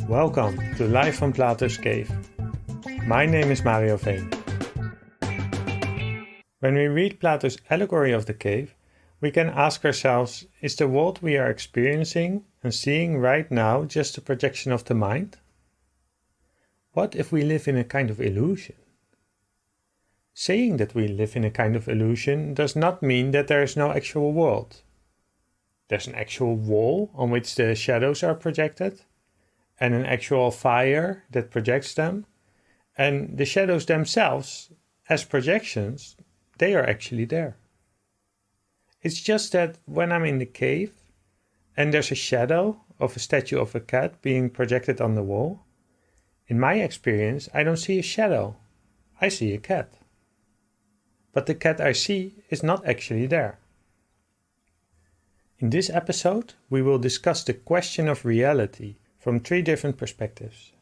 Welcome to Live from Plato's Cave. My name is Mario Veen. When we read Plato's allegory of the cave, we can ask ourselves, is the world we are experiencing and seeing right now just a projection of the mind? What if we live in a kind of illusion? Saying that we live in a kind of illusion does not mean that there is no actual world. There's an actual wall on which the shadows are projected, and an actual fire that projects them, and the shadows themselves, as projections, they are actually there. It's just that when I'm in the cave, and there's a shadow of a statue of a cat being projected on the wall, in my experience, I don't see a shadow, I see a cat. But the cat I see is not actually there. In this episode, we will discuss the question of reality from 3 different perspectives.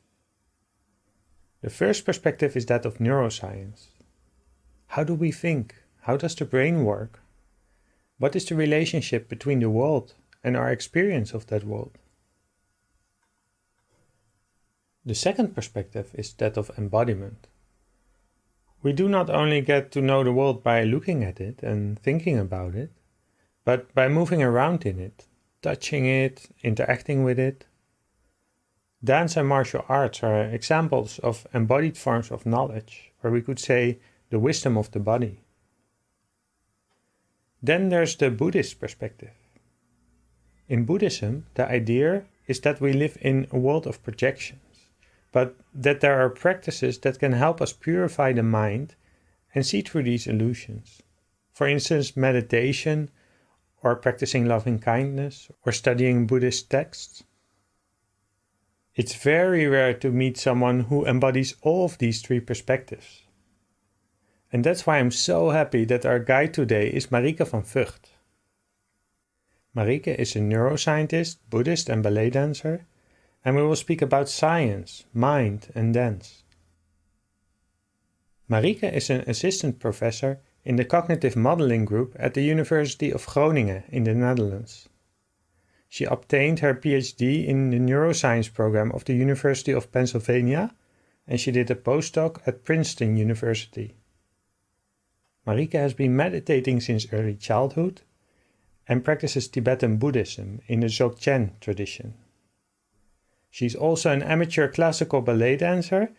The first perspective is that of neuroscience. How do we think? How does the brain work? What is the relationship between the world and our experience of that world? The second perspective is that of embodiment. We do not only get to know the world by looking at it and thinking about it, but by moving around in it, touching it, interacting with it. Dance and martial arts are examples of embodied forms of knowledge, or we could say the wisdom of the body. Then there's the Buddhist perspective. In Buddhism, the idea is that we live in a world of projections, but that there are practices that can help us purify the mind and see through these illusions. For instance, meditation, or practicing loving kindness, or studying Buddhist texts. It's very rare to meet someone who embodies all of these 3 perspectives. And that's why I'm so happy that our guide today is Marieke van Vugt. Marieke is a neuroscientist, Buddhist and ballet dancer, and we will speak about science, mind and dance. Marieke is an assistant professor in the cognitive modeling group at the University of Groningen in the Netherlands. She obtained her PhD in the Neuroscience program of the University of Pennsylvania, and she did a postdoc at Princeton University. Marieke has been meditating since early childhood and practices Tibetan Buddhism in the Dzogchen tradition. She's also an amateur classical ballet dancer,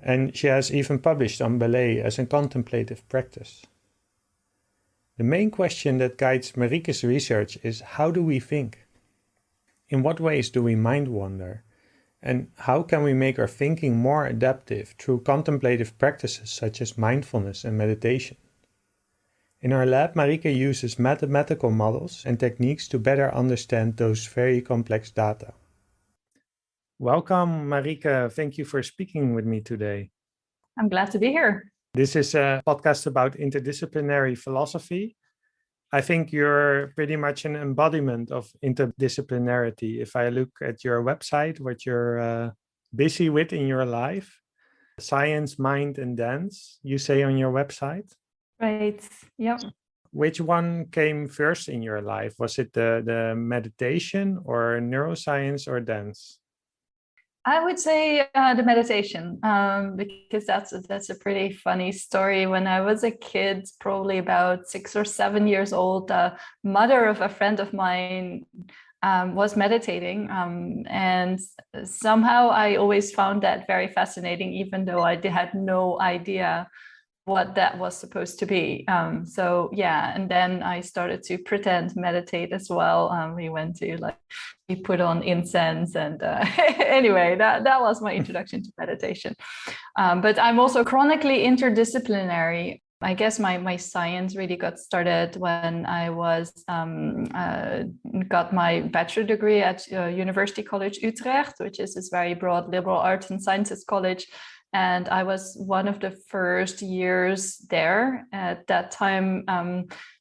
and she has even published on ballet as a contemplative practice. The main question that guides Marieke's research is, how do we think? In what ways do we mind wander? And how can we make our thinking more adaptive through contemplative practices such as mindfulness and meditation? In our lab, Marieke uses mathematical models and techniques to better understand those very complex data. Welcome, Marieke. Thank you for speaking with me today. I'm glad to be here. This is a podcast about interdisciplinary philosophy. I think you're pretty much an embodiment of interdisciplinarity. If I look at your website, what you're busy with in your life, science, mind, and dance, you say on your website. Right, yep. Which one came first in your life? Was it the meditation or neuroscience or dance? I would say the meditation, because that's a pretty funny story. When I was a kid, probably about 6 or 7 years old, the mother of a friend of mine was meditating, and somehow I always found that very fascinating, even though I had no idea what that was supposed to be. So yeah, and then I started to pretend meditate as well. We went to we put on incense, and anyway, that was my introduction to meditation. But I'm also chronically interdisciplinary. I guess my science really got started when I got my bachelor degree at University College Utrecht, which is this very broad liberal arts and sciences college. And I was one of the first years there. At that time,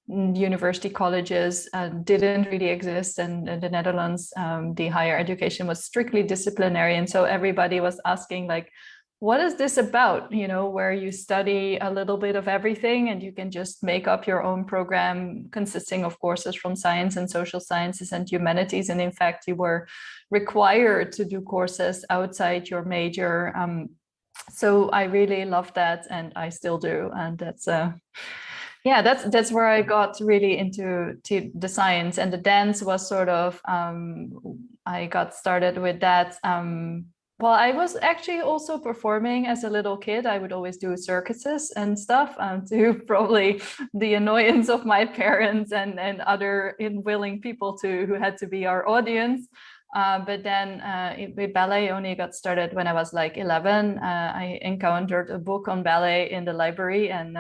university colleges didn't really exist, and in the Netherlands, the higher education was strictly disciplinary. And so everybody was asking, what is this about, where you study a little bit of everything and you can just make up your own program consisting of courses from science and social sciences and humanities. And in fact, you were required to do courses outside your major. So I really love that, and I still do. And that's where I got really into the science, and the dance was sort of, I got started with that. Well, I was actually also performing as a little kid. I would always do circuses and stuff, to probably the annoyance of my parents and other unwilling people who had to be our audience. But then with ballet, I only got started when I was like 11. I encountered a book on ballet in the library, and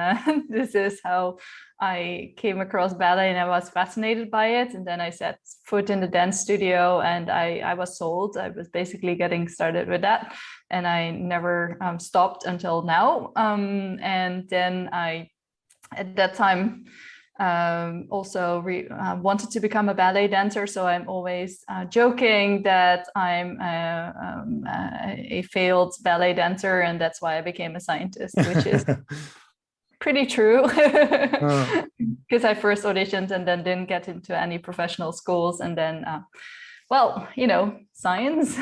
this is how I came across ballet, and I was fascinated by it. And then I set foot in the dance studio, and I was sold. I was basically getting started with that, and I never stopped until now. And then at that time, also wanted to become a ballet dancer. So I'm always joking that I'm a failed ballet dancer, and that's why I became a scientist, which is pretty true. Because I first auditioned and then didn't get into any professional schools, and then science.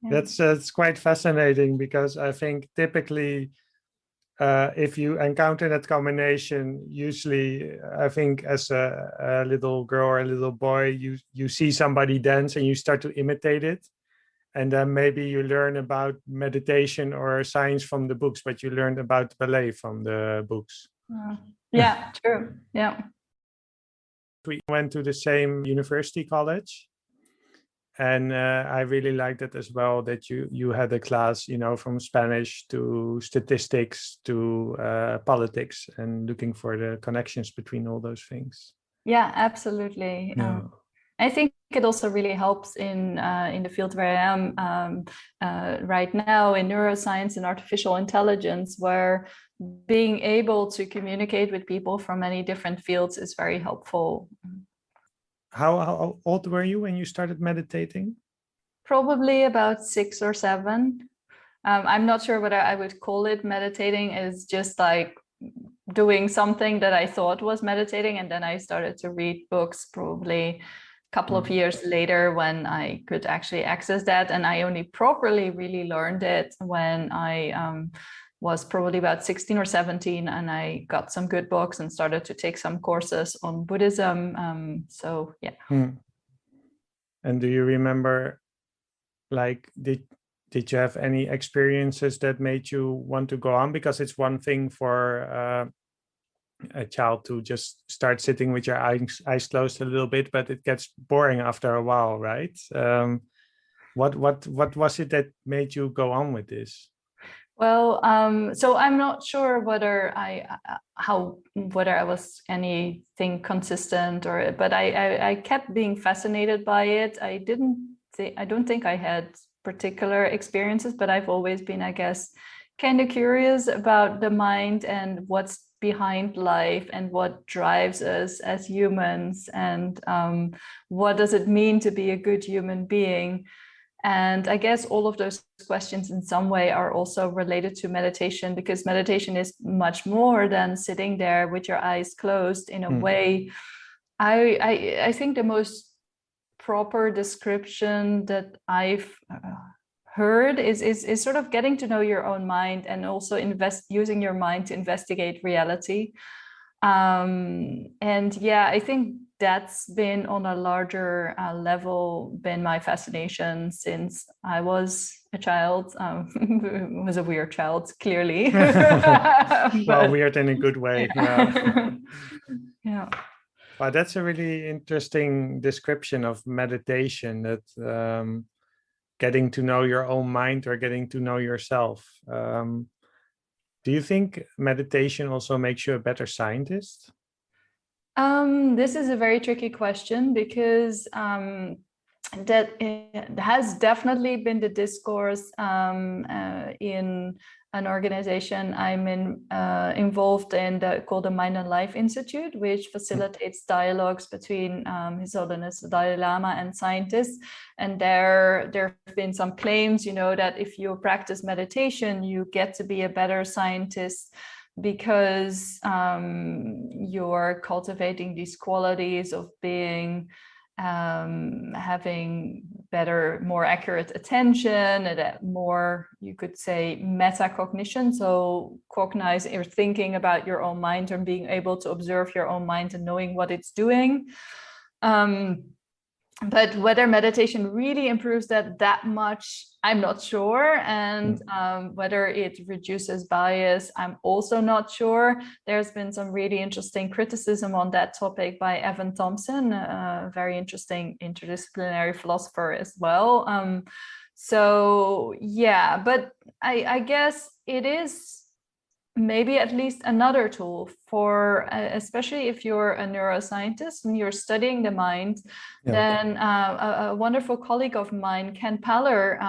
Yeah. That's quite fascinating, because I think typically if you encounter that combination, usually I think as a little girl or a little boy, you see somebody dance and you start to imitate it. And then maybe you learn about meditation or science from the books, but you learned about ballet from the books. Yeah, true. Yeah. We went to the same university college. And I really liked it as well, that you had a class, from Spanish to statistics to politics, and looking for the connections between all those things. Yeah, absolutely. Yeah. I think it also really helps in the field where I am right now, in neuroscience and artificial intelligence, where being able to communicate with people from many different fields is very helpful. How old were you when you started meditating? Probably about 6 or 7. I'm not sure whether I would call it meditating. It's just like doing something that I thought was meditating, and then I started to read books probably a couple of years later when I could actually access that. And I only properly really learned it when I was probably about 16 or 17, and I got some good books and started to take some courses on Buddhism. So yeah. And do you remember, like, did you have any experiences that made you want to go on? Because it's one thing for a child to just start sitting with your eyes closed a little bit, but it gets boring after a while, right? What was it that made you go on with this? Well, so I'm not sure whether I was anything consistent, but I kept being fascinated by it. I don't think I had particular experiences, but I've always been, I guess, kind of curious about the mind and what's behind life and what drives us as humans, and what does it mean to be a good human being. And I guess all of those questions in some way are also related to meditation, because meditation is much more than sitting there with your eyes closed. In a way, I think the most proper description that I've heard is sort of getting to know your own mind, and also using your mind to investigate reality. And yeah, I think that's been on a larger level been my fascination since I was a child. Was a weird child, clearly. Well, weird in a good way. Yeah. Yeah. Well, that's a really interesting description of meditation, that getting to know your own mind, or getting to know yourself. Do you think meditation also makes you a better scientist? This is a very tricky question, because that has definitely been the discourse in an organization I'm involved in called the Mind and Life Institute, which facilitates dialogues between His Holiness the Dalai Lama and scientists. And there have been some claims, that if you practice meditation, you get to be a better scientist because you're cultivating these qualities of being having better, more accurate attention, and more, you could say, metacognition. So cognize or thinking about your own mind and being able to observe your own mind and knowing what it's doing. But whether meditation really improves that much, I'm not sure. And whether it reduces bias, I'm also not sure. There's been some really interesting criticism on that topic by Evan Thompson, a very interesting interdisciplinary philosopher as well. So yeah, but I guess it is maybe at least another tool for, especially if you're a neuroscientist and you're studying the mind, then a wonderful colleague of mine, Ken Paller,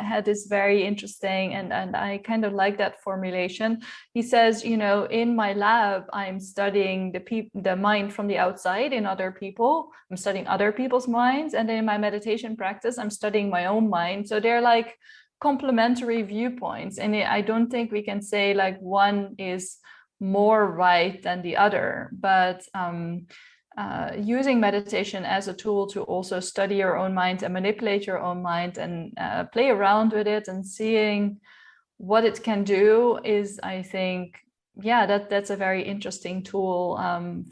had this very interesting, and I kind of like that formulation. He says, in my lab, I'm studying the mind from the outside in other people. I'm studying other people's minds. And then in my meditation practice, I'm studying my own mind. So they're like complementary viewpoints, and I don't think we can say like one is more right than the other, but using meditation as a tool to also study your own mind and manipulate your own mind and play around with it and seeing what it can do is, I think, that's a very interesting tool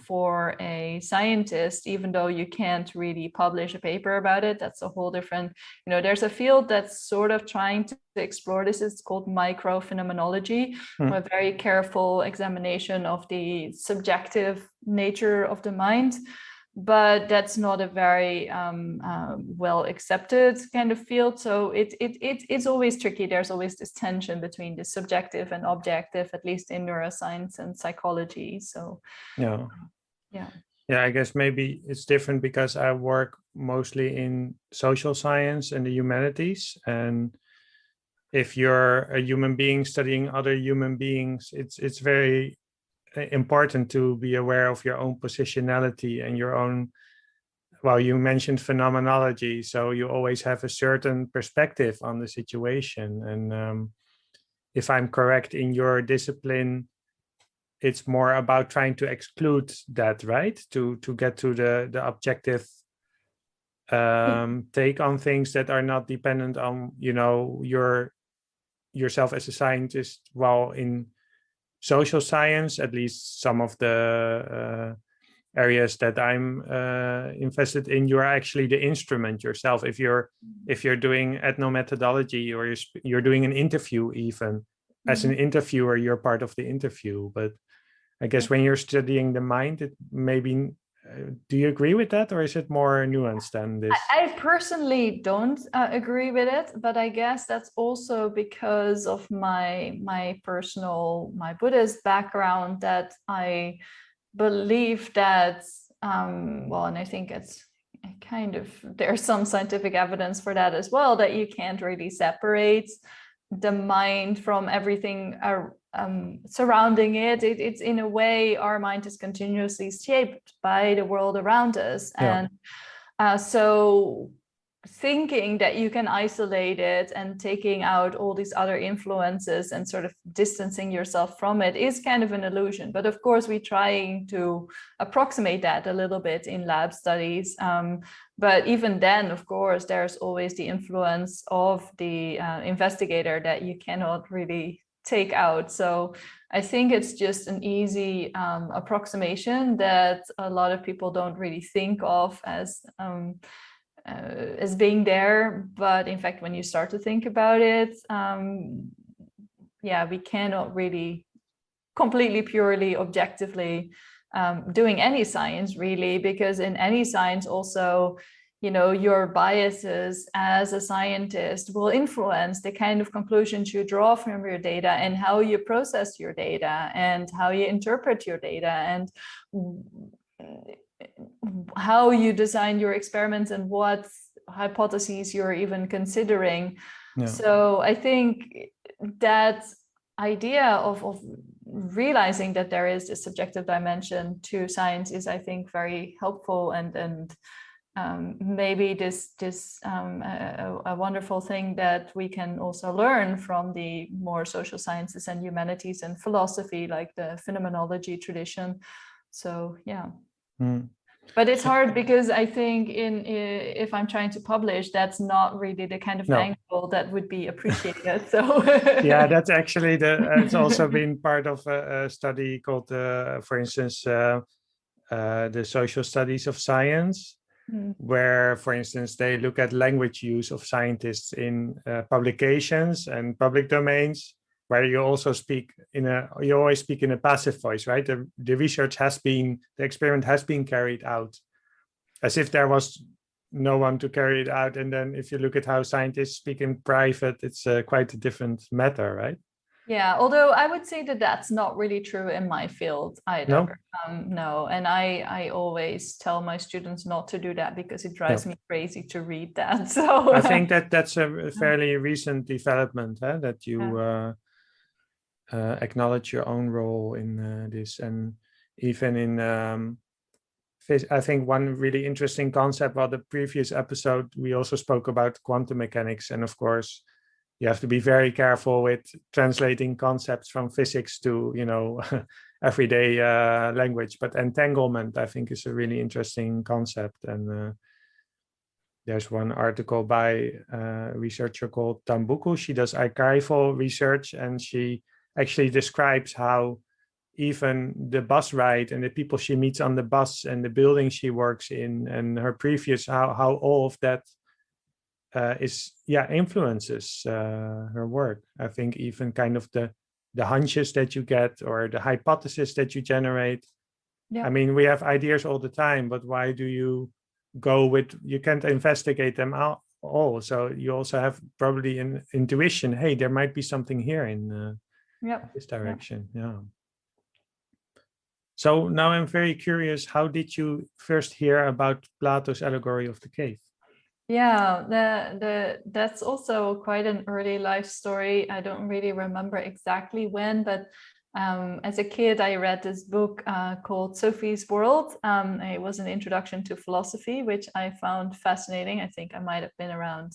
for a scientist, even though you can't really publish a paper about it. That's a whole different, there's a field that's sort of trying to explore this. It's called microphenomenology, a very careful examination of the subjective nature of the mind. But that's not a very well accepted kind of field. So it's always tricky. There's always this tension between the subjective and objective, at least in neuroscience and psychology. So yeah, I guess maybe it's different because I work mostly in social science and the humanities, and if you're a human being studying other human beings, it's very important to be aware of your own positionality and your own, well, you mentioned phenomenology, so you always have a certain perspective on the situation. And if I'm correct in your discipline, it's more about trying to exclude that, right? To get to the objective take on things that are not dependent on, yourself as a scientist. While in social science, at least some of the areas that I'm invested in, you're actually the instrument yourself. If you're doing ethnomethodology, or you're doing an interview, even as an interviewer, you're part of the interview. But I guess when you're studying the mind, it maybe, do you agree with that, or is it more nuanced than this? I personally don't agree with it, but I guess that's also because of my Buddhist background, that I believe that, and I think it's kind of, there's some scientific evidence for that as well, that you can't really separate the mind from everything surrounding it. It's in a way, our mind is continuously shaped by the world around us. And so thinking that you can isolate it and taking out all these other influences and sort of distancing yourself from it is kind of an illusion. But of course, we're trying to approximate that a little bit in lab studies. But even then, of course, there's always the influence of the investigator that you cannot really take out. So I think it's just an easy approximation that a lot of people don't really think of as being there. But in fact, when you start to think about it, we cannot really completely, purely, objectively doing any science, really, because in any science also, your biases as a scientist will influence the kind of conclusions you draw from your data and how you process your data and how you interpret your data and how you design your experiments and what hypotheses you're even considering. So I think that idea of realizing that there is a subjective dimension to science is, I think, very helpful, and maybe this a wonderful thing that we can also learn from the more social sciences and humanities and philosophy, like the phenomenology tradition. So yeah. But it's hard because I think if I'm trying to publish, that's not really the kind of angle that would be appreciated. So yeah, that's actually it's also been part of a study called, for instance, the social studies of science, where, for instance, they look at language use of scientists in publications and public domains, where you also speak you always speak in a passive voice, right? The research the experiment has been carried out as if there was no one to carry it out. And then if you look at how scientists speak in private, it's quite a different matter, right? Yeah, although I would say that that's not really true in my field either. No, and I always tell my students not to do that because it drives me crazy to read that. So I think that's a fairly recent development, that you acknowledge your own role in this, and even in I think one really interesting concept. Well, the previous episode we also spoke about quantum mechanics, and of course you have to be very careful with translating concepts from physics to, everyday language. But entanglement, I think, is a really interesting concept. And there's one article by a researcher called Tambuku. She does archival research, and she actually describes how even the bus ride and the people she meets on the bus and the building she works in and her previous, how all of that influences her work. I think even kind of the hunches that you get or the hypothesis that you generate. I mean, we have ideas all the time, but why do you you can't investigate them all. So you also have probably an intuition. Hey, there might be something here in this direction. Yeah. So now I'm very curious, how did you first hear about Plato's allegory of the cave? Yeah, that's also quite an early life story. I don't really remember exactly when, but as a kid, I read this book called Sophie's World. It was an introduction to philosophy, which I found fascinating. I think I might have been around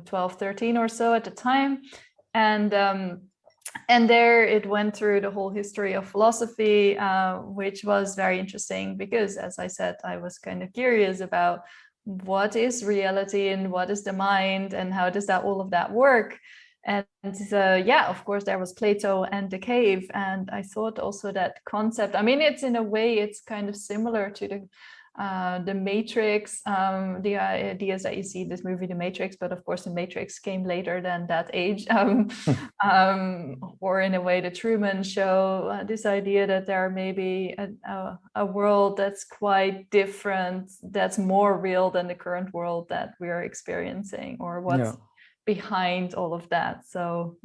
12, 13 or so at the time. And there it went through the whole history of philosophy, which was very interesting because, as I said, I was kind of curious about what is reality and what is the mind and how does all of that work. And of course, there was Plato and the cave. And I thought also that concept, I mean, it's in a way, it's kind of similar to the Matrix, the ideas that you see in this movie, The Matrix, but of course the Matrix came later than that age, or in a way the Truman Show, this idea that there may be a world that's quite different, that's more real than the current world that we are experiencing, or what's behind all of that. So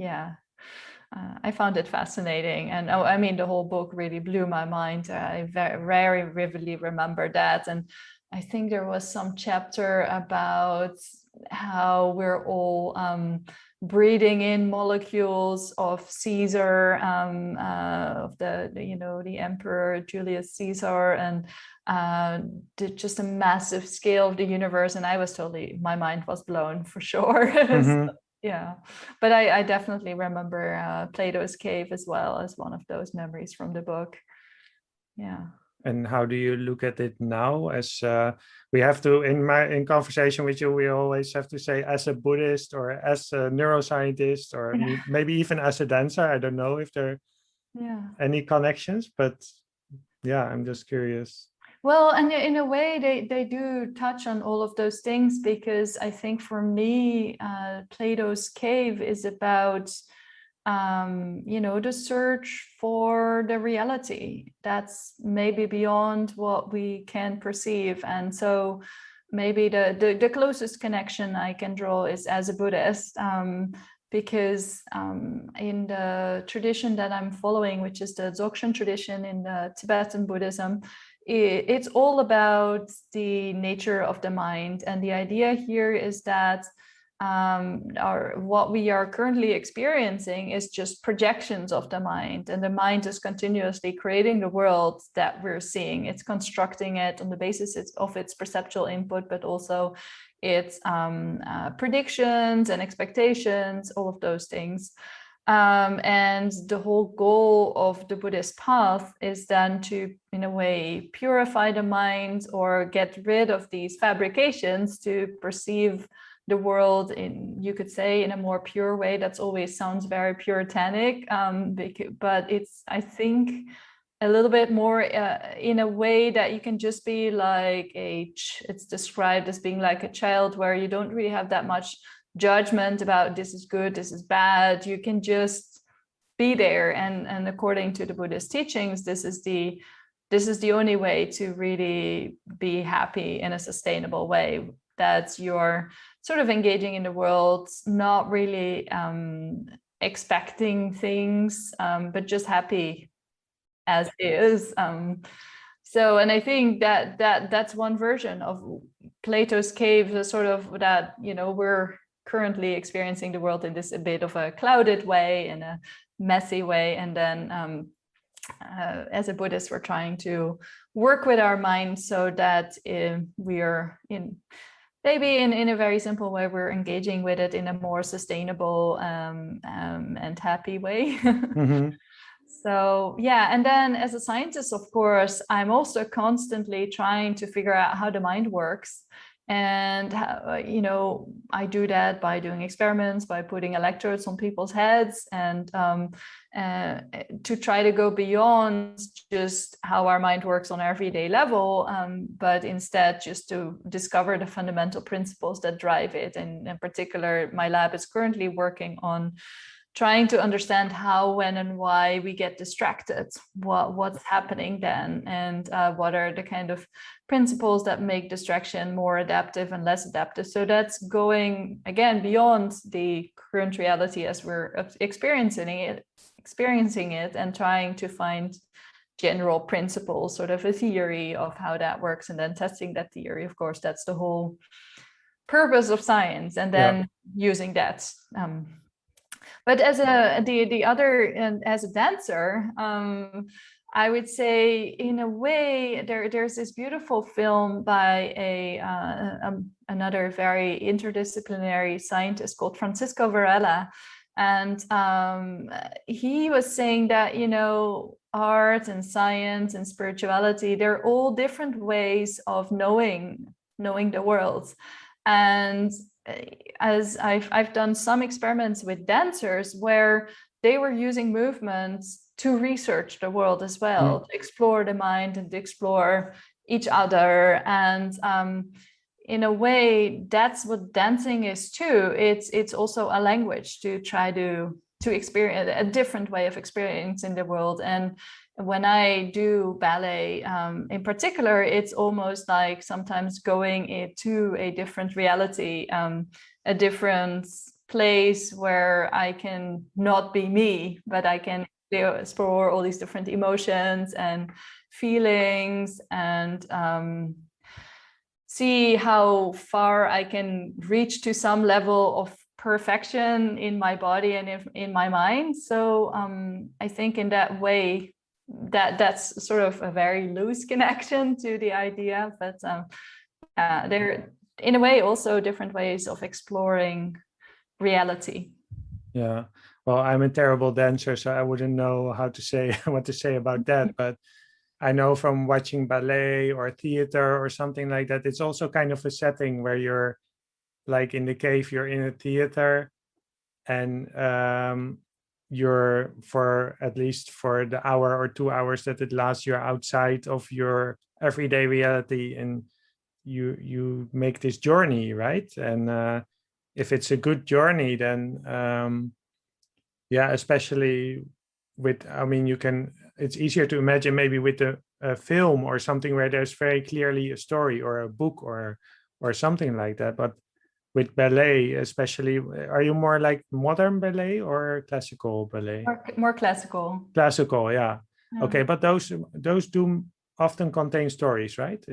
I found it fascinating, and I mean, the whole book really blew my mind. I very, very vividly remember that, and I think there was some chapter about how we're all breathing in molecules of Caesar, of the Emperor Julius Caesar, and just a massive scale of the universe. And my mind was blown for sure. So, yeah, but I definitely remember Plato's cave as well as one of those memories from the book. Yeah. And how do you look at it now? As we have to, in conversation with you, we always have to say as a Buddhist or as a neuroscientist or maybe even as a dancer. I don't know if there are any connections, but I'm just curious. Well, and in a way, they do touch on all of those things, because I think for me, Plato's cave is about, the search for the reality that's maybe beyond what we can perceive. And so maybe the closest connection I can draw is as a Buddhist, because in the tradition that I'm following, which is the Dzogchen tradition in the Tibetan Buddhism, it's all about the nature of the mind. And the idea here is that or what we are currently experiencing is just projections of the mind, and the mind is continuously creating the world that we're seeing. It's constructing it on the basis of its perceptual input, but also its predictions and expectations, all of those things. And the whole goal of the Buddhist path is then to, in a way, purify the mind or get rid of these fabrications to perceive the world in, you could say, in a more pure way. That's always sounds very puritanic, but it's, I think, a little bit more in a way that you can just be like it's described as being like a child, where you don't really have that much judgment about this is good, this is bad. You can just be there, and according to the Buddhist teachings, this is the only way to really be happy in a sustainable way. That you're sort of engaging in the world, not really expecting things, but just happy as is. So, and I think that's one version of Plato's cave, the sort of that, we're currently experiencing the world in this a bit of a clouded way, in a messy way, and then as a Buddhist, we're trying to work with our mind so that we are maybe in a very simple way, we're engaging with it in a more sustainable and happy way. Mm-hmm. So yeah, and then as a scientist, of course, I'm also constantly trying to figure out how the mind works. And, I do that by doing experiments, by putting electrodes on people's heads, and to try to go beyond just how our mind works on an everyday level, but instead just to discover the fundamental principles that drive it. And in particular, my lab is currently working on trying to understand how, when, and why we get distracted, what's happening then, and what are the kind of principles that make distraction more adaptive and less adaptive. So that's going, again, beyond the current reality as we're experiencing it, and trying to find general principles, sort of a theory of how that works, and then testing that theory. Of course, that's the whole purpose of science, and then using that. But as as a dancer, I would say, in a way, there's this beautiful film by another very interdisciplinary scientist called Francisco Varela, and he was saying that art and science and spirituality, they're all different ways of knowing the world. And as I've done some experiments with dancers where they were using movements to research the world as well, to explore the mind and to explore each other. And in a way, that's what dancing is too. It's also a language to try to experience a different way of experiencing the world. And when I do ballet, in particular, it's almost like sometimes going into a different reality, a different place where I can not be me, but I can explore all these different emotions and feelings, and see how far I can reach to some level of perfection in my body and in my mind. So I think in that way, that's sort of a very loose connection to the idea, but there, in a way, also different ways of exploring reality. Yeah, well, I'm a terrible dancer, so I wouldn't know what to say about that. But I know from watching ballet or theater or something like that, it's also kind of a setting where you're like in the cave, you're in a theater, and you're, for at least for the hour or 2 hours that it lasts, you're outside of your everyday reality, and you make this journey, right? And if it's a good journey, then especially with, it's easier to imagine maybe with a film or something where there's very clearly a story, or a book, or something like that. But with ballet, especially, are you more like modern ballet or classical ballet? More classical. Classical, yeah. Okay, but those do often contain stories, right?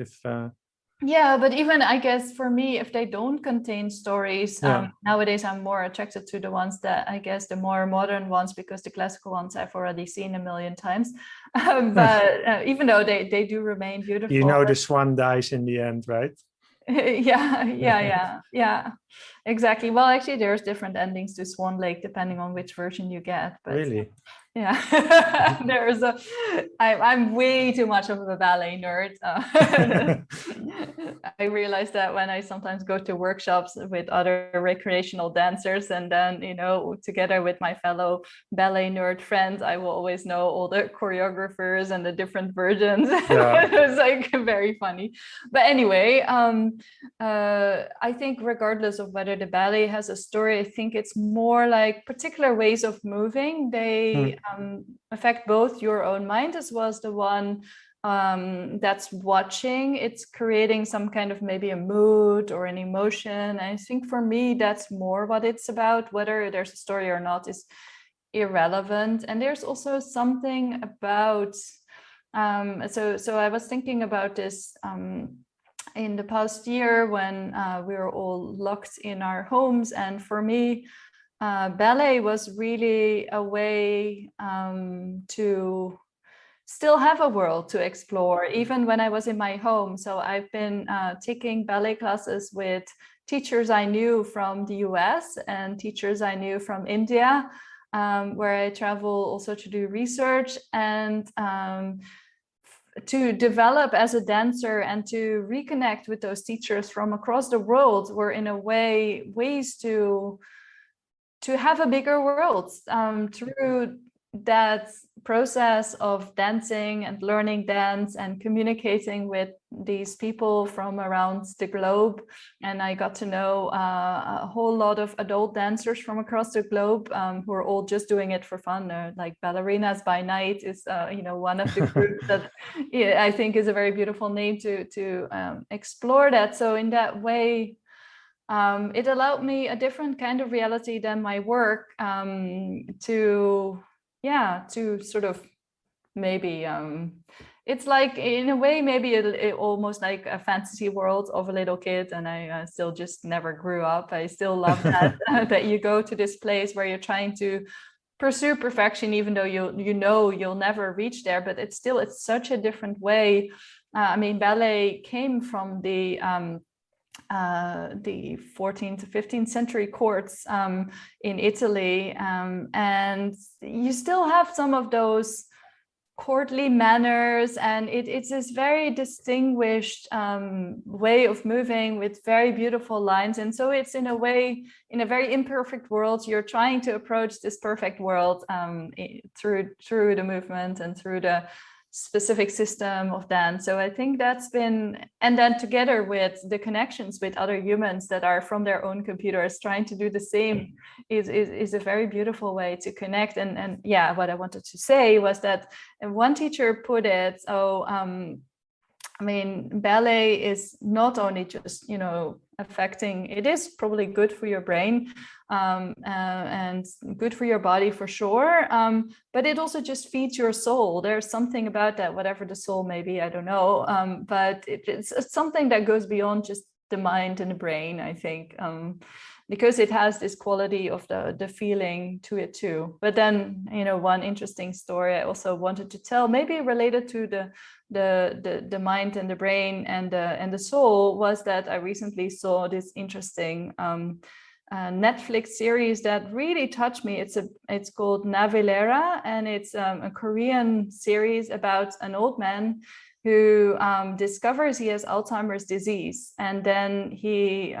Yeah, but even I guess for me, if they don't contain stories, Yeah. nowadays I'm more attracted to the ones that I guess the more modern ones, because the classical ones I've already seen a million times. But even though they do remain You beautiful. know the swan dies in the end, right? Yeah, exactly. Well, actually, there's different endings to Swan Lake depending on which version you get. But Really? yeah, there's a. I'm way too much of a ballet nerd. I realize that when I sometimes go to workshops with other recreational dancers, and then together with my fellow ballet nerd friends, I will always know all the choreographers and the different versions. Yeah. It's like very funny. But anyway, I think regardless of whether the ballet has a story, I think it's more like particular ways of moving. They affect both your own mind as well as the one that's watching. It's creating some kind of maybe a mood or an emotion. I think for me, that's more what it's about. Whether there's a story or not is irrelevant. And there's also something about, so I was thinking about this in the past year when we were all locked in our homes. And for me, ballet was really a way to still have a world to explore, even when I was in my home. So I've been taking ballet classes with teachers I knew from the US and teachers I knew from India, where I travel also to do research and to develop as a dancer and to reconnect with those teachers from across the world were in a way ways to have a bigger world through that process of dancing and learning dance and communicating with these people from around the globe. And I got to know a whole lot of adult dancers from across the globe who are all just doing it for fun. Like Ballerinas by Night is one of the groups that I think is a very beautiful name to explore that. So in that way, it allowed me a different kind of reality than my work to sort of maybe it's like in a way maybe it almost like a fantasy world of a little kid, and I still just never grew up. I still love that that you go to this place where you're trying to pursue perfection, even though you'll never reach there, but it's such a different way. I mean, ballet came from the 14th to 15th century courts in Italy, and you still have some of those courtly manners, and it's this very distinguished way of moving with very beautiful lines. And so it's in a way, in a very imperfect world, you're trying to approach this perfect world through the movement and through the specific system of dance. So I think that's been, and then together with the connections with other humans that are from their own computers trying to do the same is a very beautiful way to connect. And yeah, what I wanted to say was that one teacher put it, I mean, ballet is not only just, affecting, it is probably good for your brain and good for your body for sure. But it also just feeds your soul. There's something about that, whatever the soul may be, I don't know. But it's something that goes beyond just the mind and the brain, I think, because it has this quality of the feeling to it too. But then, one interesting story I also wanted to tell, maybe related to the mind and the brain and the soul, was that I recently saw this interesting Netflix series that really touched me. It's called Navilera, and it's a Korean series about an old man who discovers he has Alzheimer's disease, and then he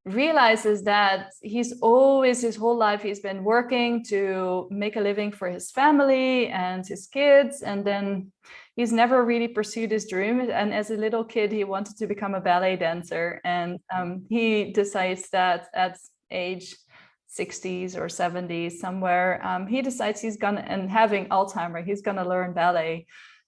realizes that his whole life he's been working to make a living for his family and his kids, and then he's never really pursued his dream. And as a little kid, he wanted to become a ballet dancer, and he decides that at age 60s or 70s somewhere, he decides he's gonna, and having Alzheimer's, he's gonna learn ballet.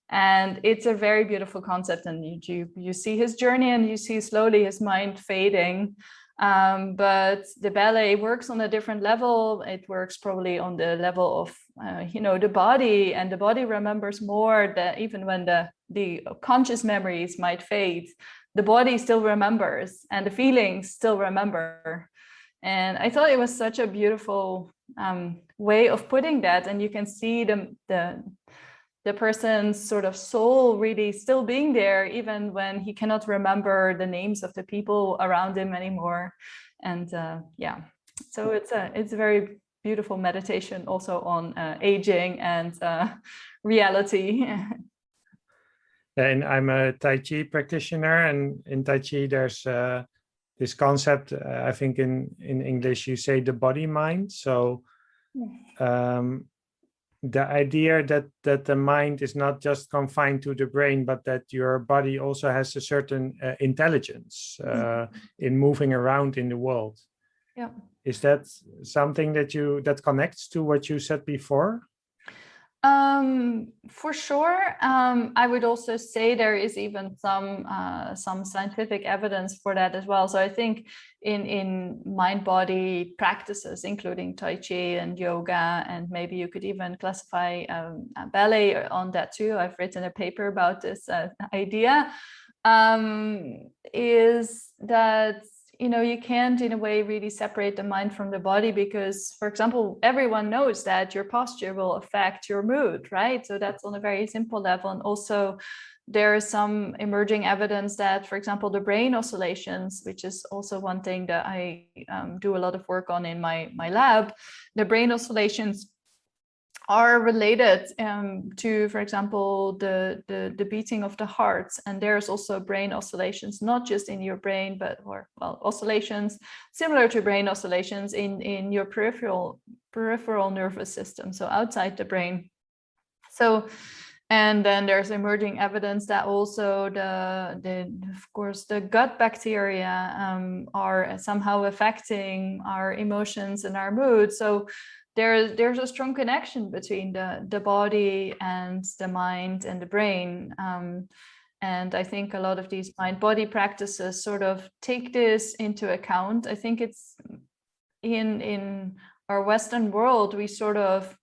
And it's a very beautiful concept, and you see his journey, and you see slowly his mind fading. But the ballet works on a different level. It works probably on the level of the body, and the body remembers more, that even when the the conscious memories might fade, the body still remembers and the feelings still remember. And I thought it was such a beautiful way of putting that. And you can see the person's sort of soul really still being there, even when he cannot remember the names of the people around him anymore. And yeah, so it's a very beautiful meditation also on aging and reality. And I'm a Tai Chi practitioner, and in Tai Chi there's this concept, I think in English you say the body mind. So the idea that the mind is not just confined to the brain, but that your body also has a certain intelligence in moving around in the world. Yeah. Is that something that connects to what you said before? For sure. I would also say there is even some scientific evidence for that as well. So I think in mind-body practices, including Tai Chi and yoga, and maybe you could even classify ballet on that too. I've written a paper about this idea, is that you can't in a way really separate the mind from the body, because, for example, everyone knows that your posture will affect your mood, right? So that's on a very simple level. And also there is some emerging evidence that, for example, the brain oscillations, which is also one thing that I do a lot of work on in my lab, the brain oscillations are related to, for example, the beating of the heart. And there's also brain oscillations, not just in your brain, but oscillations similar to brain oscillations in your peripheral nervous system, so outside the brain. So, and then there's emerging evidence that also of course the gut bacteria are somehow affecting our emotions and our mood. So there's a strong connection between the body and the mind and the brain. And I think a lot of these mind-body practices sort of take this into account. I think it's in our Western world, we sort of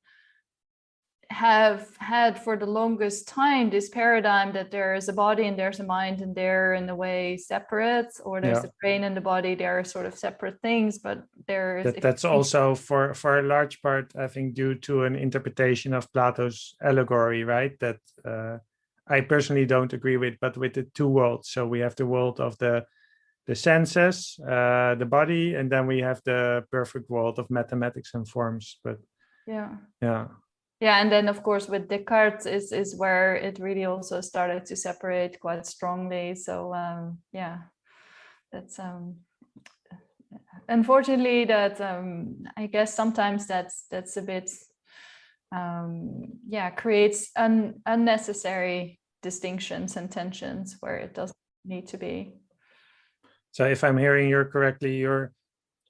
have had for the longest time this paradigm that there is a body and there's a mind, and they're in a way separate, or there's a brain and the body, they're sort of separate things. But that's also for a large part, I think, due to an interpretation of Plato's allegory, right? That I personally don't agree with, but with the two worlds. So we have the world of the senses, the body, and then we have the perfect world of mathematics and forms. But yeah, and then of course with Descartes is where it really also started to separate quite strongly. So that's unfortunately that I guess sometimes that's a bit creates unnecessary distinctions and tensions where it doesn't need to be. So if I'm hearing you correctly, your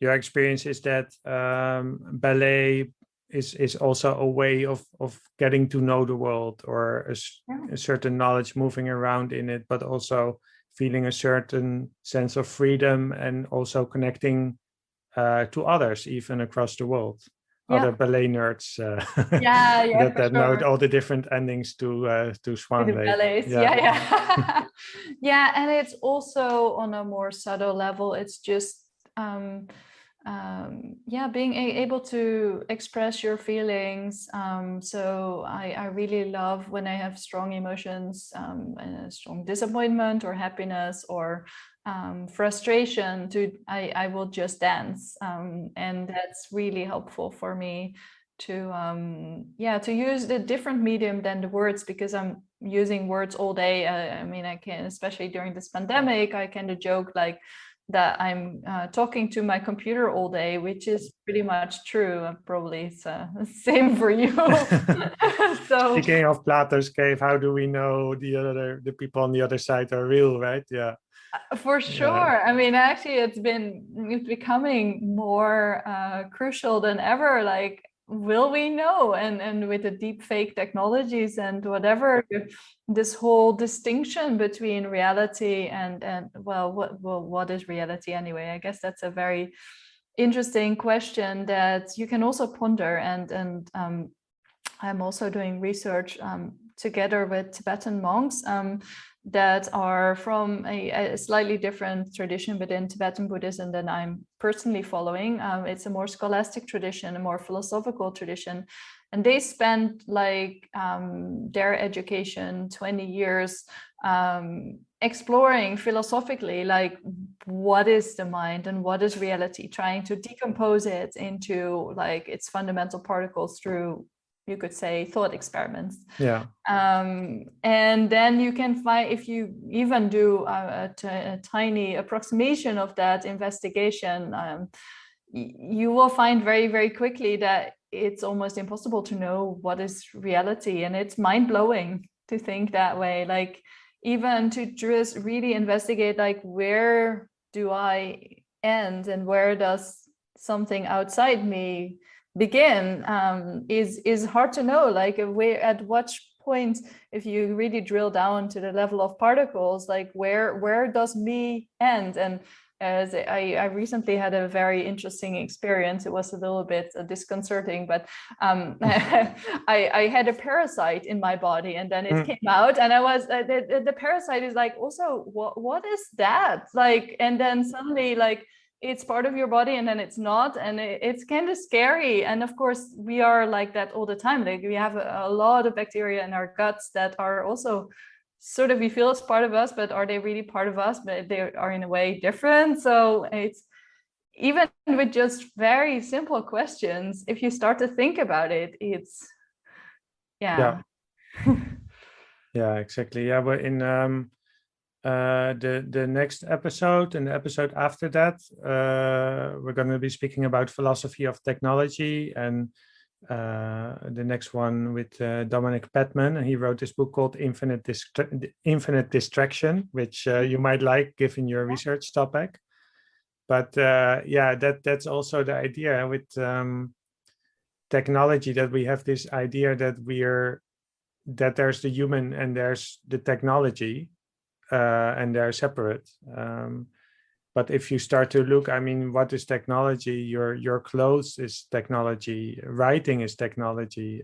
experience is that ballet is also a way of getting to know the world, or a certain knowledge moving around in it, but also feeling a certain sense of freedom, and also connecting to others even across the world. Other ballet nerds that know all the different endings to Swan Lake. Ballets. Yeah, and it's also on a more subtle level. It's just being able to express your feelings. So I really love when I have strong emotions, strong disappointment or happiness or frustration, I will just dance, and that's really helpful for me to use the different medium than the words, because I'm using words all day. I mean, I can, especially during this pandemic, I kind of joke like that I'm talking to my computer all day, which is pretty much true. Probably it's the same for you. So speaking of Plato's cave, how do we know the people on the other side are real, right? Yeah. For sure. I mean, actually, it's becoming more crucial than ever. Like, will we know? And with the deep fake technologies and whatever, this whole distinction between reality and what is reality anyway? I guess that's a very interesting question that you can also ponder. And I'm also doing research together with Tibetan monks that are from a slightly different tradition within Tibetan Buddhism than I'm personally following. It's a more scholastic tradition, a more philosophical tradition. And they spent like their education, 20 years, exploring philosophically, like what is the mind and what is reality, trying to decompose it into like its fundamental particles through, you could say, thought experiments. Yeah. And then you can find, if you even do a tiny approximation of that investigation, you will find very, very quickly that it's almost impossible to know what is reality. And it's mind-blowing to think that way. Like, even to just really investigate, like, where do I end and where does something outside me begin, is hard to know. Like, at what point, if you really drill down to the level of particles, like where does me end? And as I recently had a very interesting experience. It was a little bit disconcerting, but I had a parasite in my body, and then it came out, and I was the parasite is like, also, what is that? Like, and then suddenly, like, it's part of your body and then it's not, and it's kind of scary. And of course we are like that all the time. Like, we have a lot of bacteria in our guts that are also sort of, we feel as part of us, but are they really part of us? But they are in a way different. So it's, even with just very simple questions, if you start to think about it, it's yeah. Yeah, exactly. Yeah, but in the next episode and the episode after that, we're going to be speaking about philosophy of technology, and the next one with Dominic Patman, and he wrote this book called Infinite Distraction, which you might like given your research topic. But yeah, that's also the idea with technology, that we have this idea that there's the human and there's the technology, and they're separate. But if you start to look, I mean, what is technology? Your clothes is technology, writing is technology,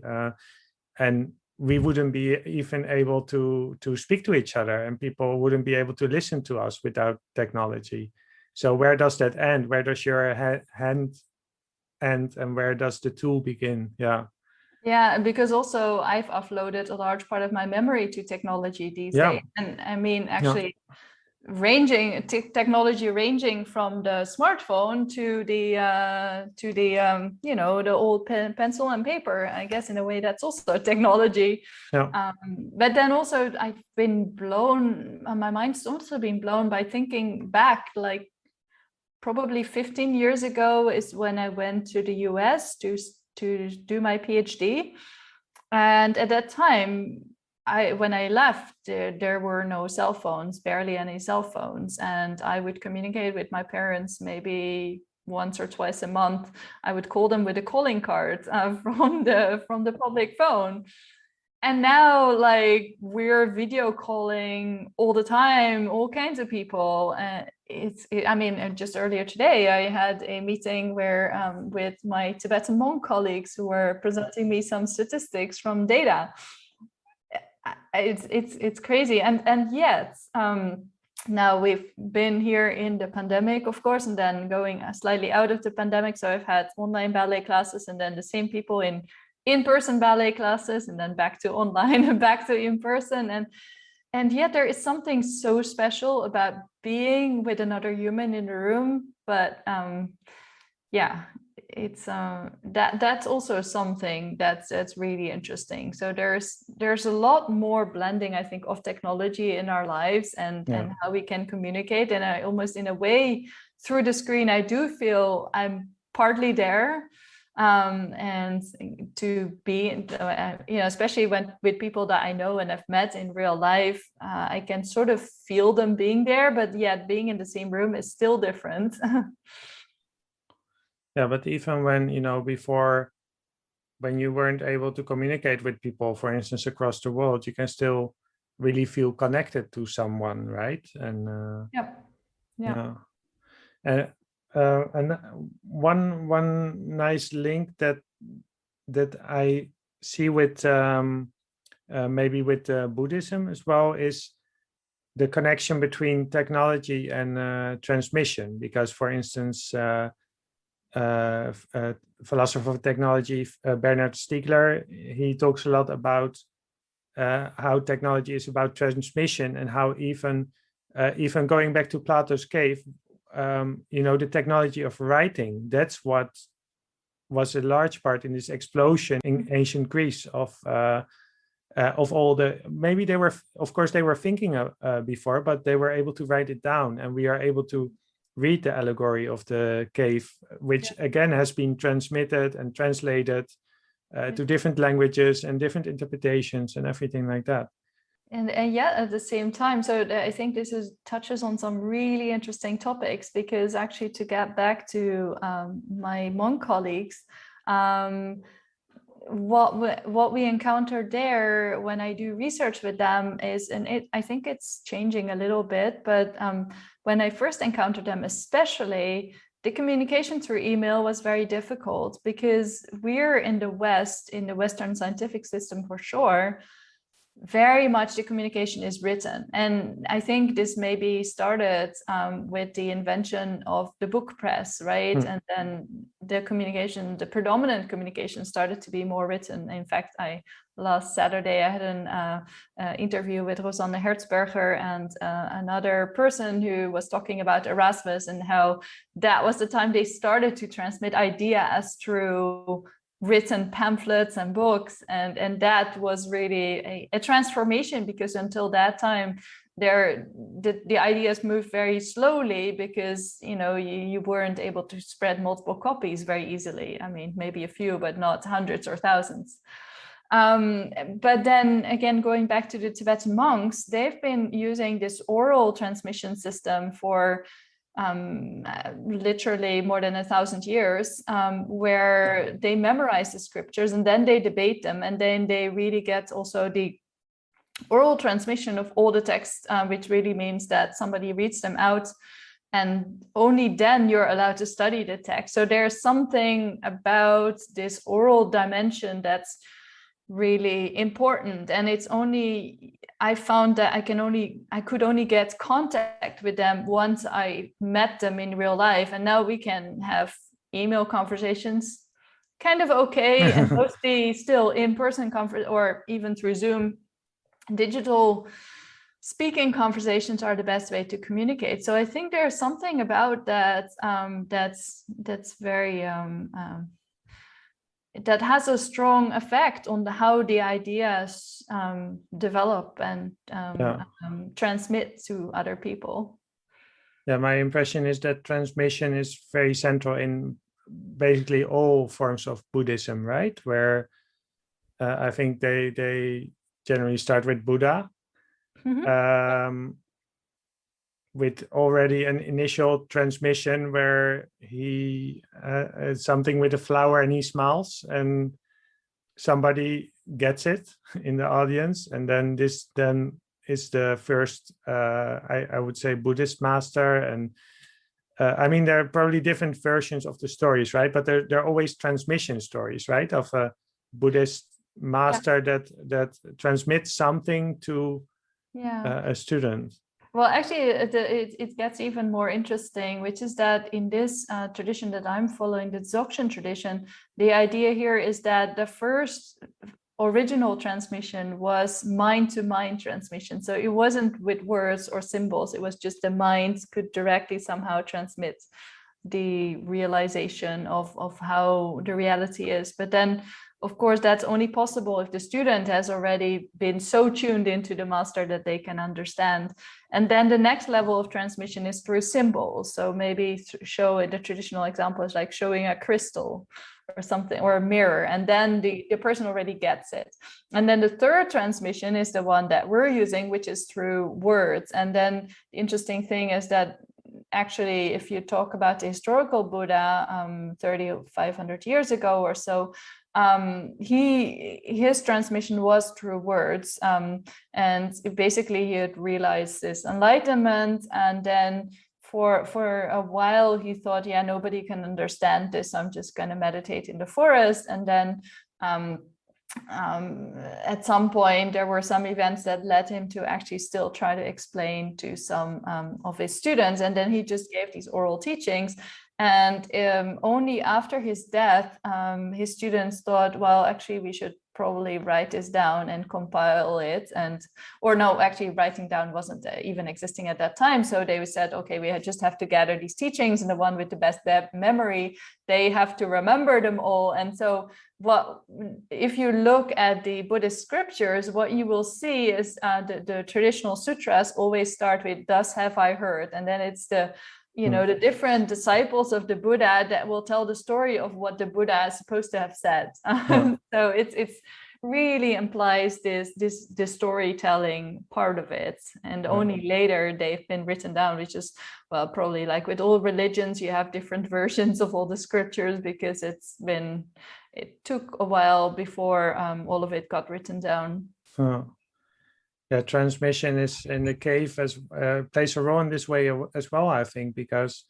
and we wouldn't be even able to speak to each other, and people wouldn't be able to listen to us without technology. So where does that end? Where does your hand end, and where does the tool begin? Yeah, because also I've offloaded a large part of my memory to technology these days. And I mean, actually, technology ranging from the smartphone to the you know, the old pencil and paper. I guess in a way that's also technology. But then also I've been blown, my mind's also been blown by thinking back, like probably 15 years ago is when I went to the US to do my PhD. And at that time, when I left, there were no cell phones, barely any cell phones. And I would communicate with my parents maybe once or twice a month. I would call them with a calling card from the public phone. And now, like, we're video calling all the time, all kinds of people. I mean, just earlier today, I had a meeting where with my Tibetan monk colleagues who were presenting me some statistics from data. It's crazy, and yet now we've been here in the pandemic, of course, and then going slightly out of the pandemic. So I've had online ballet classes, and then the same people in-person ballet classes, and then back to online and back to in-person, and yet there is something so special about being with another human in the room. But yeah, it's that's also something that's really interesting. So there's a lot more blending, I think, of technology in our lives, and how we can communicate. And I almost, in a way, through the screen, I do feel I'm partly there. And to be, you know, especially with people that I know and have met in real life, I can sort of feel them being there, but yet being in the same room is still different. Yeah, but even when, you know, before, when you weren't able to communicate with people, for instance, across the world, you can still really feel connected to someone, right? And and one nice link that I see with maybe with Buddhism as well, is the connection between technology and transmission. Because, for instance, philosopher of technology Bernard Stiegler, he talks a lot about how technology is about transmission, and how even going back to Plato's cave, the technology of writing, that's what was a large part in this explosion in ancient Greece of all the, maybe they were, of course they were thinking before, but they were able to write it down, and we are able to read the allegory of the cave, which again has been transmitted and translated to different languages and different interpretations and everything like that. And yet at the same time, so I think this touches on some really interesting topics, because actually, to get back to my monk colleagues, what we encountered there when I do research with them is, and I think it's changing a little bit, but when I first encountered them, especially, the communication through email was very difficult, because we're in the West, in the Western scientific system for sure, very much the communication is written. And I think this maybe started with the invention of the book press, right? And then the predominant communication started to be more written. In fact, last Saturday, I had an interview with Rosanne Herzberger and another person who was talking about Erasmus, and how that was the time they started to transmit ideas through written pamphlets and books, and that was really a transformation, because until that time the ideas moved very slowly, because you weren't able to spread multiple copies very easily. I mean, maybe a few, but not hundreds or thousands. But then again, going back to the Tibetan monks, they've been using this oral transmission system for literally more than 1,000 years, where they memorize the scriptures and then they debate them, and then they really get also the oral transmission of all the texts, which really means that somebody reads them out, and only then you're allowed to study the text. So there's something about this oral dimension that's really important, and it's only, I found that I could only get contact with them once I met them in real life, and now we can have email conversations kind of okay, and mostly still in-person conference, or even through Zoom. Digital speaking conversations are the best way to communicate. So I think there's something about that that's very that has a strong effect on how the ideas develop and transmit to other people. Yeah, my impression is that transmission is very central in basically all forms of Buddhism, right? Where I think they generally start with Buddha, with already an initial transmission where he something with a flower and he smiles and somebody gets it in the audience, and then this then is the first I would say Buddhist master. And I mean, there are probably different versions of the stories, right? But they're always transmission stories, right? Of a Buddhist master that transmits something to a student. Well, actually, it gets even more interesting, which is that in this tradition that I'm following, the Dzogchen tradition, the idea here is that the first original transmission was mind-to-mind transmission. So it wasn't with words or symbols. It was just the mind could directly somehow transmit the realization of how the reality is. But then, of course, that's only possible if the student has already been so tuned into the master that they can understand. And then the next level of transmission is through symbols. So maybe show the traditional example is like showing a crystal or something, or a mirror, and then the person already gets it. And then the third transmission is the one that we're using, which is through words. And then the interesting thing is that actually, if you talk about the historical Buddha 30 or 500 years ago or so, his transmission was through words, and basically he had realized this enlightenment, and then for a while he thought, yeah, nobody can understand this, I'm just going to meditate in the forest. And then at some point there were some events that led him to actually still try to explain to some of his students, and then he just gave these oral teachings. And only after his death, his students thought, well, actually, we should probably write this down and compile it. Or no, actually, writing down wasn't even existing at that time. So they said, okay, we just have to gather these teachings, and the one with the best memory, they have to remember them all. And so if you look at the Buddhist scriptures, what you will see is the traditional sutras always start with "thus have I heard," and then it's the different disciples of the Buddha that will tell the story of what the Buddha is supposed to have said. So it's really implies this storytelling part of it, and only later they've been written down, which is, well, probably like with all religions, you have different versions of all the scriptures, because it took a while before all of it got written down. Yeah, transmission is in the cave as plays a role in this way as well, I think, because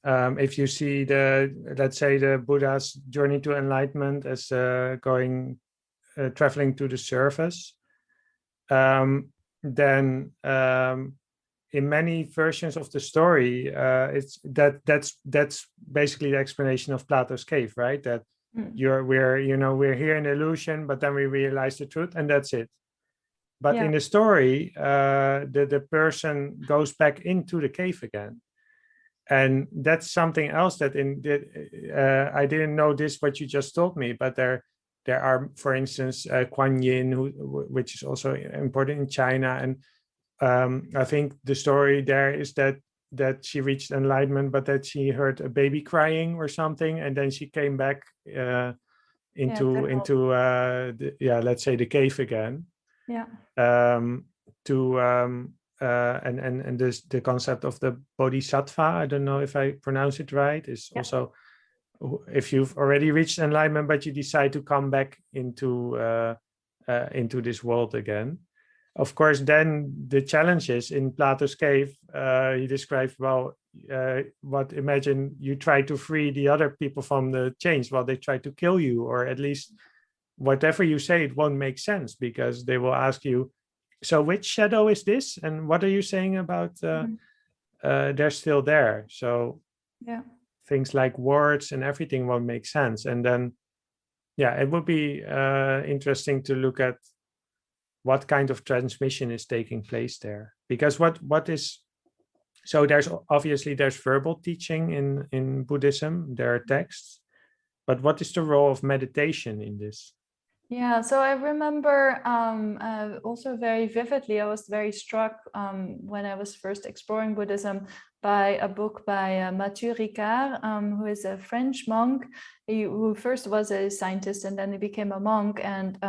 if you see let's say the Buddha's journey to enlightenment as traveling to the surface, then in many versions of the story, that's basically the explanation of Plato's cave, right? That we're here in illusion, but then we realize the truth, and that's it. But in the story, the person goes back into the cave again. And that's something else that I didn't know this, what you just told me, but there are, for instance, Kuan Yin, which is also important in China. And I think the story there is that she reached enlightenment, but that she heard a baby crying or something. And then she came back into let's say the cave again. And the concept of the bodhisattva, I don't know if I pronounce it right, is also if you've already reached enlightenment but you decide to come back into this world again. Of course, then the challenges in Plato's cave, he described, imagine you try to free the other people from the chains, they try to kill you, or at least whatever you say, it won't make sense, because they will ask you, so which shadow is this? And what are you saying about they're still there? So things like words and everything won't make sense. And then, it would be interesting to look at what kind of transmission is taking place there. Because there's verbal teaching in Buddhism, there are texts, but what is the role of meditation in this? Yeah, so I remember also very vividly, I was very struck when I was first exploring Buddhism by a book by Mathieu Ricard, who is a French monk, who first was a scientist and then he became a monk. And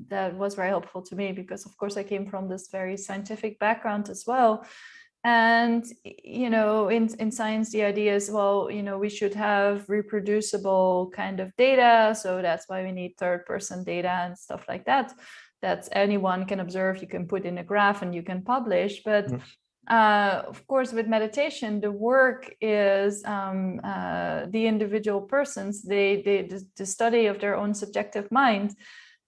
that was very helpful to me because, of course, I came from this very scientific background as well. And, in science, the idea is, we should have reproducible kind of data. So that's why we need third-person data and stuff like that. That's anyone can observe, you can put in a graph and you can publish. But of course, with meditation, the work is the individual persons, the study of their own subjective mind.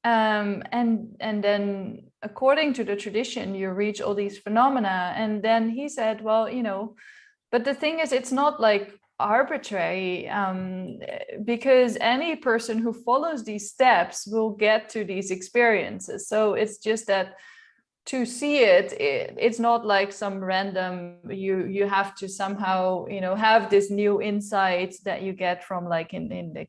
And then according to the tradition, you reach all these phenomena. And then he said, but the thing is, it's not like arbitrary, because any person who follows these steps will get to these experiences. So it's just that to see it's not like some random, you have to somehow, have this new insight that you get from, like in the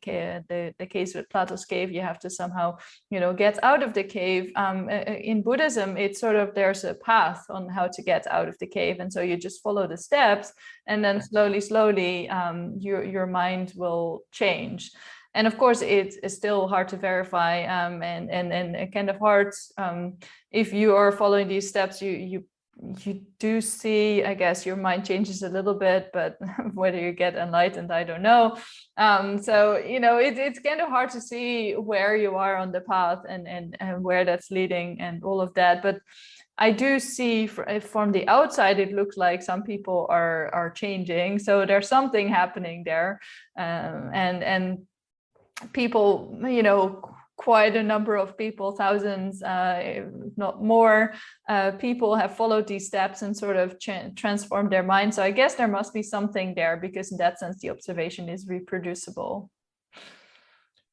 case with Plato's cave, you have to somehow, get out of the cave. In Buddhism, it's sort of, there's a path on how to get out of the cave. And so you just follow the steps, and then slowly, your mind will change. And of course, it is still hard to verify, and kind of hard. If you are following these steps, you do see, I guess, your mind changes a little bit, but whether you get enlightened, I don't know. So it's kind of hard to see where you are on the path and where that's leading and all of that. But I do see from the outside, it looks like some people are changing. So there's something happening there, and people, quite a number of people, thousands, if not more, people have followed these steps and sort of transformed their mind. So I guess there must be something there, because in that sense, the observation is reproducible.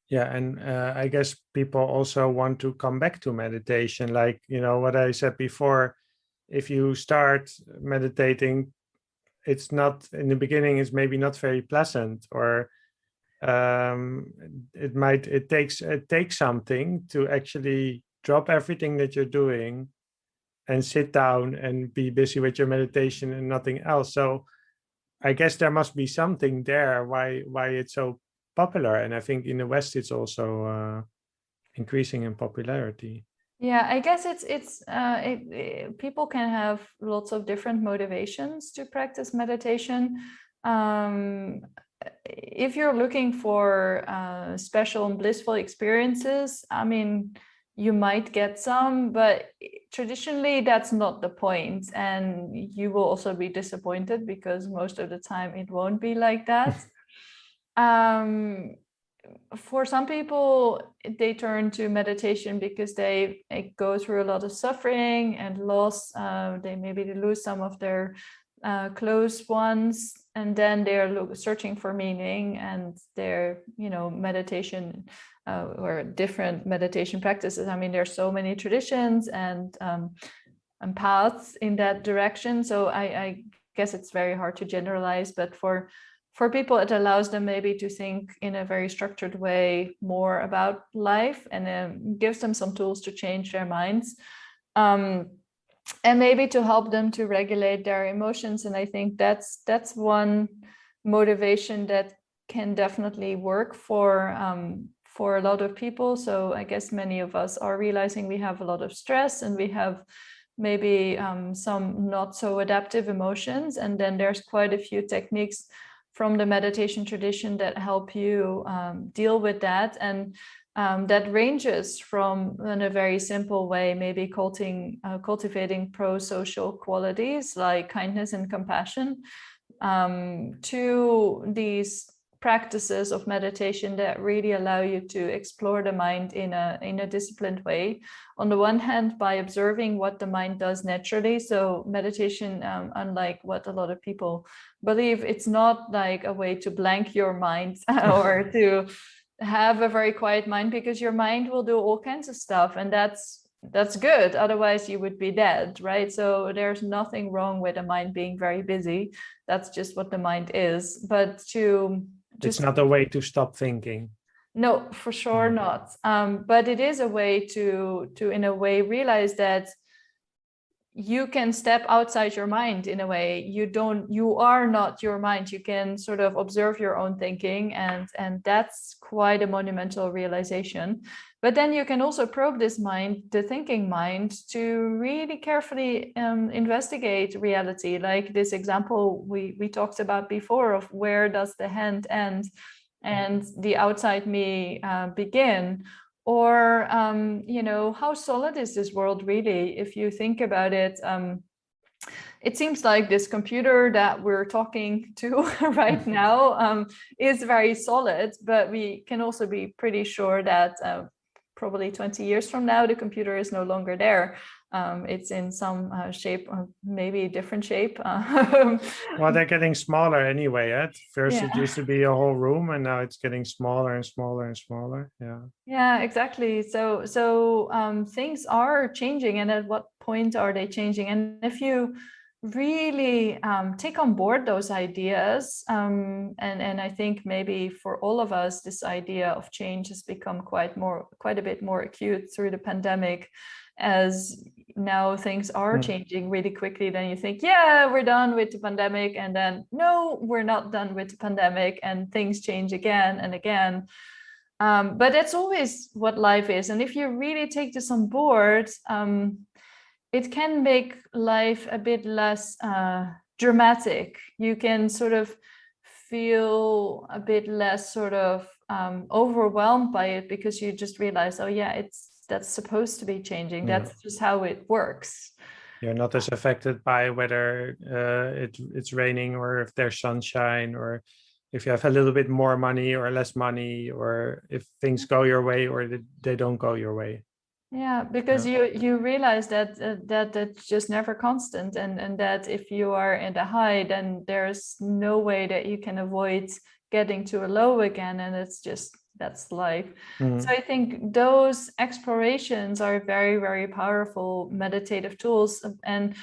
Yeah, and I guess people also want to come back to meditation. Like, what I said before, if you start meditating, it's not, in the beginning, it's maybe not very pleasant, or it takes something to actually drop everything that you're doing and sit down and be busy with your meditation and nothing else. So I guess there must be something there why it's so popular, and I think in the West it's also increasing in popularity. Yeah, I guess people can have lots of different motivations to practice meditation. If you're looking for special and blissful experiences, I mean, you might get some, but traditionally that's not the point, and you will also be disappointed because most of the time it won't be like that. For some people, they turn to meditation because they go through a lot of suffering and loss. They lose some of their close ones, and then they're searching for meaning, and their meditation or different meditation practices. I mean, there's so many traditions and paths in that direction. So I guess it's very hard to generalize, but for people, it allows them maybe to think in a very structured way more about life, and gives them some tools to change their minds, and maybe to help them to regulate their emotions. And I think that's one motivation that can definitely work for a lot of people. So I guess many of us are realizing we have a lot of stress, and we have maybe some not so adaptive emotions, and then there's quite a few techniques from the meditation tradition that help you deal with that. And that ranges from, in a very simple way, maybe cultivating pro-social qualities like kindness and compassion, to these practices of meditation that really allow you to explore the mind in a disciplined way. On the one hand, by observing what the mind does naturally. So meditation, unlike what a lot of people believe, it's not like a way to blank your mind or to have a very quiet mind, because your mind will do all kinds of stuff, and that's good. Otherwise you would be dead, right? So there's nothing wrong with a mind being very busy. That's just what the mind is. But it's not a way to stop thinking. No, for sure not. But it is a way to in a way realize that you can step outside your mind in a way. You are not your mind. You can sort of observe your own thinking, and that's quite a monumental realization. But then you can also probe this mind, the thinking mind, to really carefully investigate reality. Like this example we talked about before of where does the hand end and the outside me begin? Or, how solid is this world really? If you think about it, it seems like this computer that we're talking to right now is very solid, but we can also be pretty sure that probably 20 years from now, the computer is no longer there. It's in some shape, or maybe a different shape. Well, they're getting smaller anyway. At first, Yeah. it used to be a whole room, and now it's getting smaller and smaller and smaller. Yeah. Yeah, exactly. So things are changing, and at what point are they changing? And if you really take on board those ideas, and I think maybe for all of us, this idea of change has become quite a bit more acute through the pandemic, as now things are changing really quickly. Then you think, yeah, we're done with the pandemic, and then no, we're not done with the pandemic, and things change again and again. But that's always what life is. And if you really take this on board, it can make life a bit less dramatic. You can sort of feel a bit less sort of overwhelmed by it, because you just realize, oh yeah, that's supposed to be changing. That's just how it works. You're not as affected by whether it's raining or if there's sunshine, or if you have a little bit more money or less money, or if things go your way or they don't go your way. Yeah, because you realize that that's just never constant, and that if you are in the high, then there's no way that you can avoid getting to a low again, and that's life. So I think those explorations are very, very powerful meditative tools. And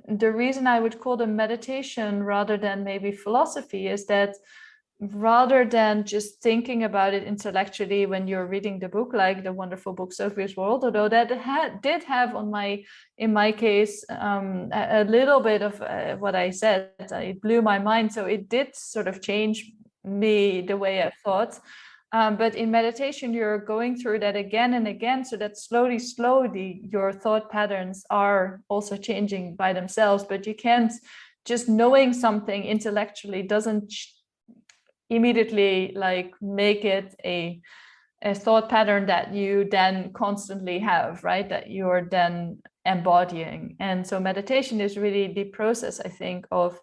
the reason I would call them meditation rather than maybe philosophy is that rather than just thinking about it intellectually when you're reading the book, like the wonderful book Sophie's World, although that did have in my case a little bit of what I said, it blew my mind, so it did sort of change me the way I thought. But in meditation, you're going through that again and again, so that slowly your thought patterns are also changing by themselves. But you can't, just knowing something intellectually doesn't immediately like make it a thought pattern that you then constantly have, right? That you're then embodying. And so meditation is really the process, I think, of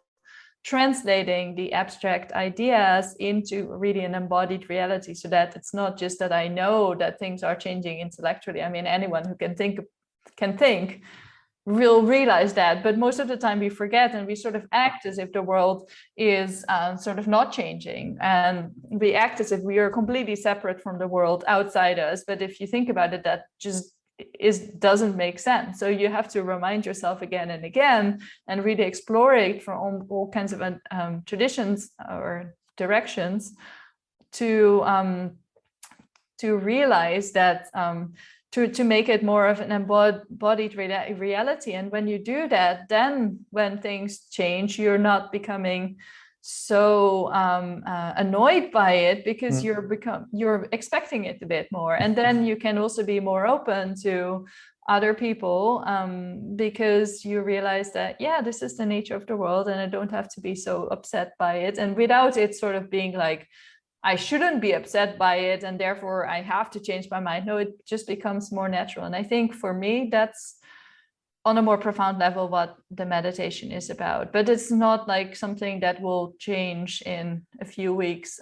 translating the abstract ideas into really an embodied reality, so that it's not just that I know that things are changing intellectually. I mean, anyone who can think will realize that, but most of the time we forget, and we sort of act as if the world is sort of not changing, and we act as if we are completely separate from the world outside us. But if you think about it, that just doesn't make sense. So you have to remind yourself again and again, and really explore it from all kinds of traditions or directions to realize that to make it more of an embodied reality. And when you do that, then when things change, you're not becoming so annoyed by it, because you're expecting it a bit more, and then you can also be more open to other people, because you realize that, yeah, this is the nature of the world, and I don't have to be so upset by it, and without it sort of being like, I shouldn't be upset by it and therefore I have to change my mind. No, it just becomes more natural. And I think for me, that's on a more profound level what the meditation is about. But it's not like something that will change in a few weeks.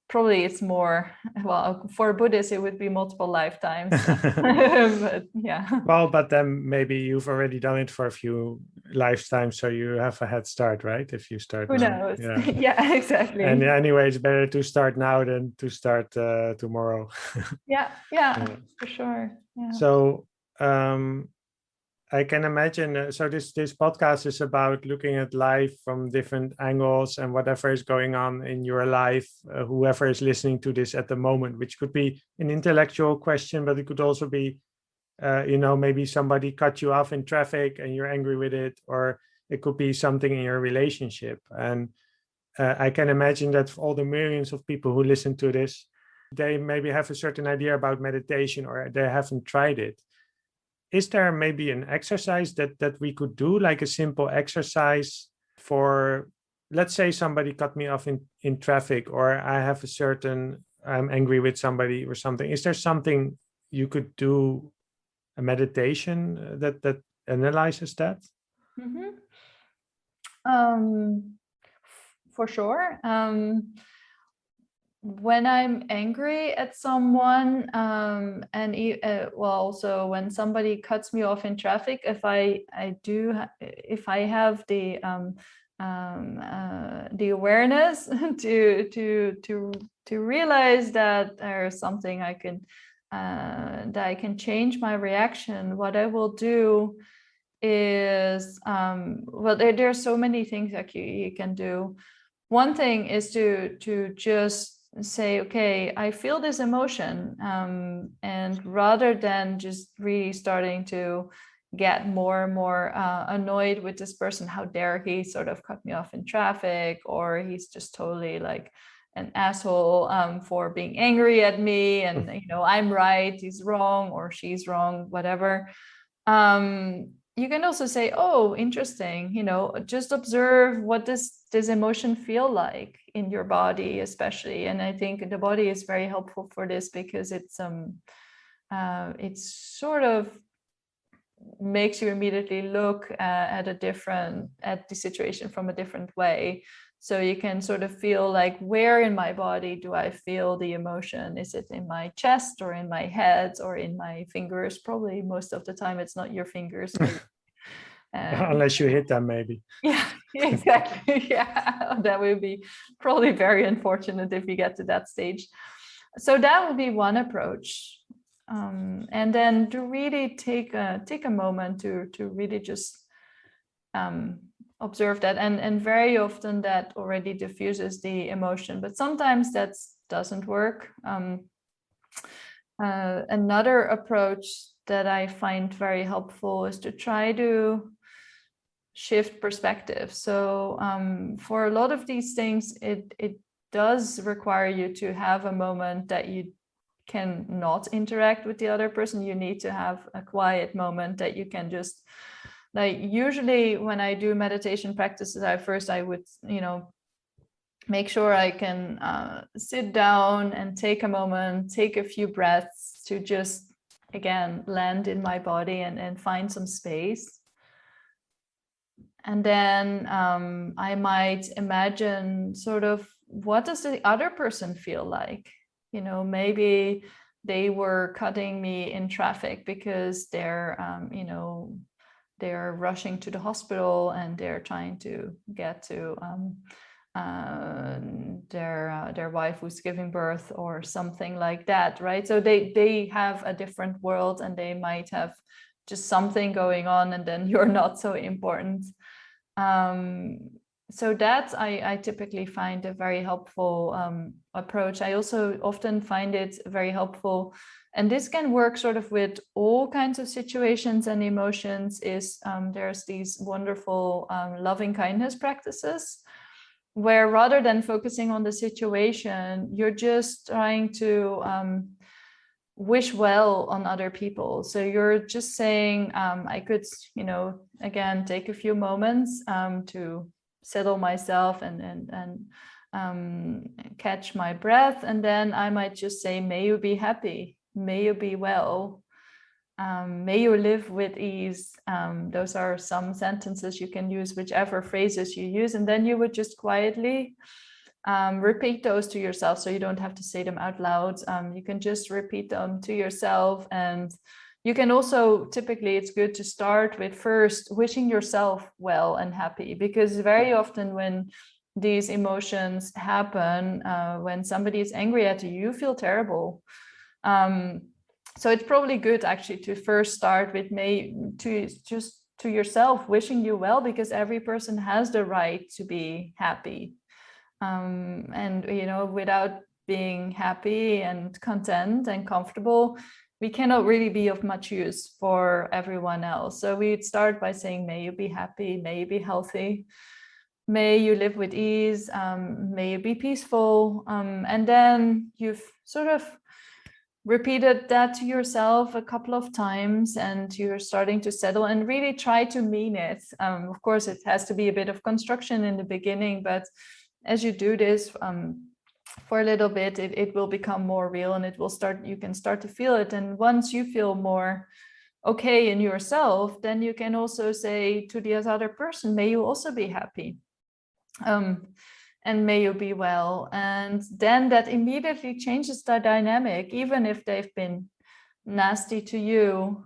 Probably it's more, well, for Buddhists, it would be multiple lifetimes. But yeah. Well, but then maybe you've already done it for a few lifetimes, so you have a head start, right? If you start Who now. knows? Yeah, exactly. And anyway, it's better to start now than to start tomorrow. yeah, for sure. Yeah. So I can imagine, so this podcast is about looking at life from different angles, and whatever is going on in your life, whoever is listening to this at the moment, which could be an intellectual question, but it could also be, maybe somebody cut you off in traffic and you're angry with it, or it could be something in your relationship. And I can imagine that for all the millions of people who listen to this, they maybe have a certain idea about meditation, or they haven't tried it. Is there maybe an exercise that we could do, like a simple exercise for, let's say somebody cut me off in traffic, or I'm angry with somebody or something. Is there something you could do, a meditation that analyzes that? Mm-hmm. For sure. When I'm angry at someone, also when somebody cuts me off in traffic, if I have the awareness to realize that there's something that I can change my reaction, what I will do is there are so many things that you can do. One thing is to just say, okay, I feel this emotion, and rather than just really starting to get more and more annoyed with this person, how dare he sort of cut me off in traffic, or he's just totally like an asshole for being angry at me, and I'm right, he's wrong, or she's wrong, whatever. You can also say, oh, interesting, just observe what does this emotion feel like in your body, especially. And I think the body is very helpful for this, because it's sort of makes you immediately look at the situation from a different way. So you can sort of feel like, where in my body do I feel the emotion? Is it in my chest or in my head or in my fingers? Probably most of the time it's not your fingers. Unless you hit them, maybe. Yeah, exactly. Yeah, that would be probably very unfortunate if you get to that stage. So that would be one approach. And then to really take a moment to really just observe that, and very often that already diffuses the emotion, but sometimes that doesn't work. Another approach that I find very helpful is to try to shift perspective. So for a lot of these things, it does require you to have a moment that you can not interact with the other person. You need to have a quiet moment that you can just, like, usually when I do meditation practices, I would, make sure I can sit down and take a moment, take a few breaths to just, again, land in my body and find some space. And then I might imagine sort of, what does the other person feel like? Maybe they were cutting me in traffic because they're, they're rushing to the hospital and they're trying to get to their wife who's giving birth or something like that, right? So they have a different world and they might have just something going on, and then you're not so important. So that I typically find a very helpful approach. I also often find it very helpful, and this can work sort of with all kinds of situations and emotions, is there's these wonderful loving kindness practices, where rather than focusing on the situation, you're just trying to wish well on other people. So you're just saying, I could, again, take a few moments to settle myself and catch my breath. And then I might just say, may you be happy, may you be well, may you live with ease. Those are some sentences you can use, whichever phrases you use. And then you would just quietly repeat those to yourself, so you don't have to say them out loud. You can just repeat them to yourself. And you can also, typically it's good to start with first wishing yourself well and happy, because very often when these emotions happen, when somebody is angry at you, you feel terrible. So it's probably good actually to first start with to yourself wishing you well, because every person has the right to be happy. And without being happy and content and comfortable, we cannot really be of much use for everyone else. So we'd start by saying, may you be happy, may you be healthy, may you live with ease, may you be peaceful. And then you've sort of repeated that to yourself a couple of times, and you're starting to settle and really try to mean it. Of course, it has to be a bit of construction in the beginning, but as you do this for a little bit, it will become more real, and you can start to feel it. And once you feel more okay in yourself, then you can also say to the other person, may you also be happy. And may you be well. And then that immediately changes the dynamic. Even if they've been nasty to you,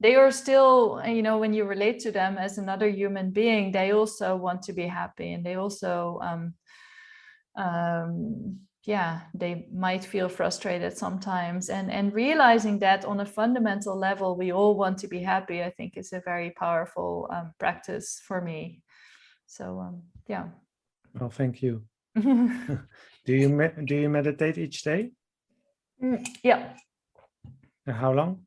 they are still, when you relate to them as another human being, they also want to be happy, and they also they might feel frustrated sometimes, and realizing that on a fundamental level we all want to be happy, I think is a very powerful practice for me. So yeah. Well, thank you. Do you meditate each day? Yeah. And how long?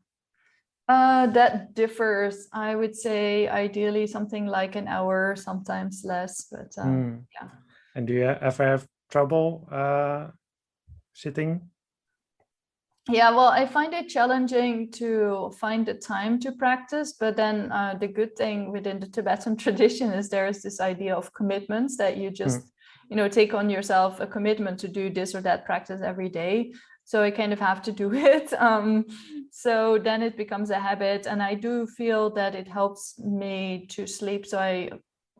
That differs. I would say ideally something like an hour, sometimes less, but yeah. And do you ever have trouble sitting? Yeah, well, I find it challenging to find the time to practice, but then the good thing within the Tibetan tradition is there is this idea of commitments, that you just, take on yourself a commitment to do this or that practice every day. So I kind of have to do it. So then it becomes a habit, and I do feel that it helps me to sleep. So I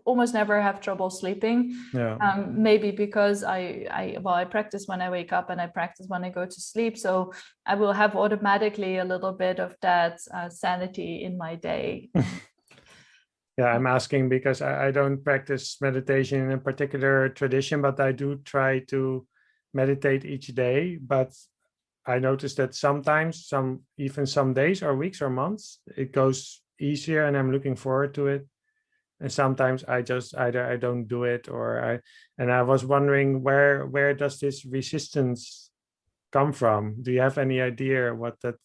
almost never have trouble sleeping. Yeah. Maybe because I practice when I wake up and I practice when I go to sleep. So I will have automatically a little bit of that sanity in my day. Yeah, I'm asking because I don't practice meditation in a particular tradition, but I do try to meditate each day. But I notice that sometimes, even some days or weeks or months, it goes easier and I'm looking forward to it. And sometimes I just either I don't do it and I was wondering where does this resistance come from? Do you have any idea what that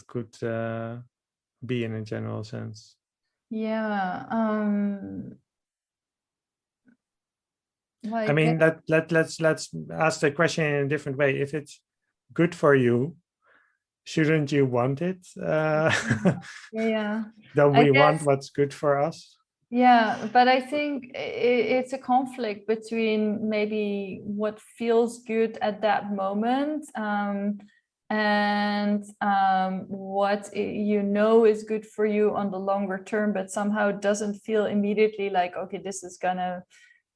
could be in a general sense? Yeah. I mean, let's ask the question in a different way. If it's good for you, shouldn't you want it? Yeah. Don't we want what's good for us? Yeah, but I think it's a conflict between maybe what feels good at that moment, and what you know is good for you on the longer term, but somehow doesn't feel immediately like, okay, this is gonna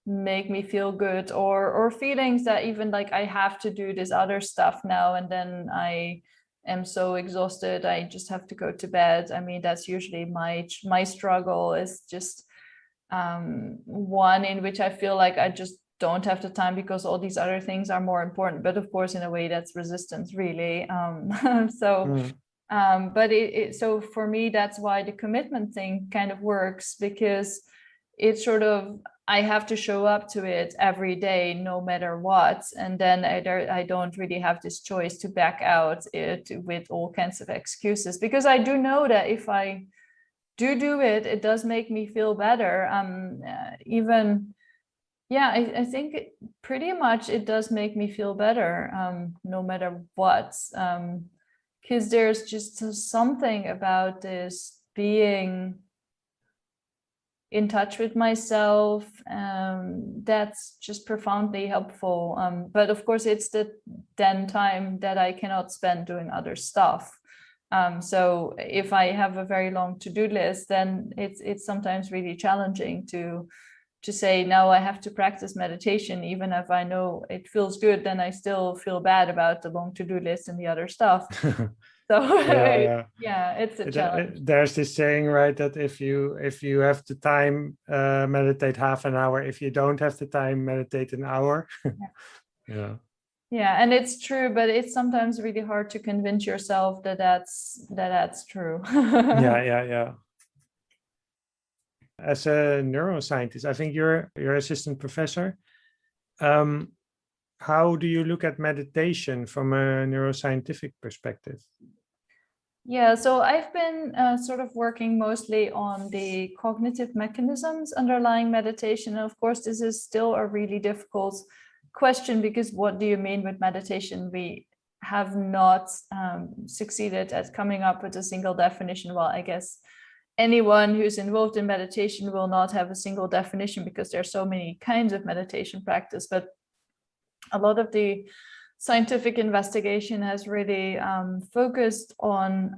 make me feel good, or feelings that even like I have to do this other stuff now, and then I am so exhausted I just have to go to bed. I mean, that's usually my struggle, is just one in which I feel like I just don't have the time because all these other things are more important. But of course, in a way, that's resistance, really. But so for me, that's why the commitment thing kind of works, because it's sort of, I have to show up to it every day, no matter what. And then I don't really have this choice to back out it with all kinds of excuses, because I do know that if I do it, it does make me feel better. I think pretty much it does make me feel better, no matter what. Because there's just something about this being in touch with myself that's just profoundly helpful. But of course, it's the then time that I cannot spend doing other stuff. So if I have a very long to-do list, then it's sometimes really challenging to say, no, I have to practice meditation. Even if I know it feels good, then I still feel bad about the long to-do list and the other stuff. So yeah, it's a challenge. There's this saying, right, that if you have the time, meditate half an hour. If you don't have the time, meditate an hour. Yeah, and it's true, but it's sometimes really hard to convince yourself that that's true. Yeah. As a neuroscientist, I think you're assistant professor. How do you look at meditation from a neuroscientific perspective? Yeah, so I've been sort of working mostly on the cognitive mechanisms underlying meditation. And of course, this is still a really difficult question, because what do you mean with meditation? We have not succeeded at coming up with a single definition. Well, I guess anyone who's involved in meditation will not have a single definition, because there are so many kinds of meditation practice. But a lot of the scientific investigation has really focused on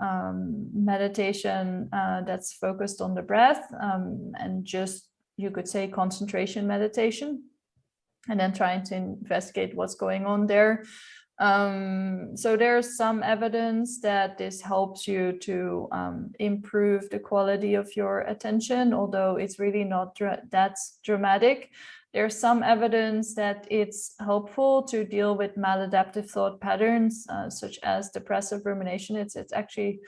meditation that's focused on the breath, and just, you could say, concentration meditation, and then trying to investigate what's going on there. So there's some evidence that this helps you to improve the quality of your attention, although it's really not that dramatic. There's some evidence that it's helpful to deal with maladaptive thought patterns, such as depressive rumination. It's actually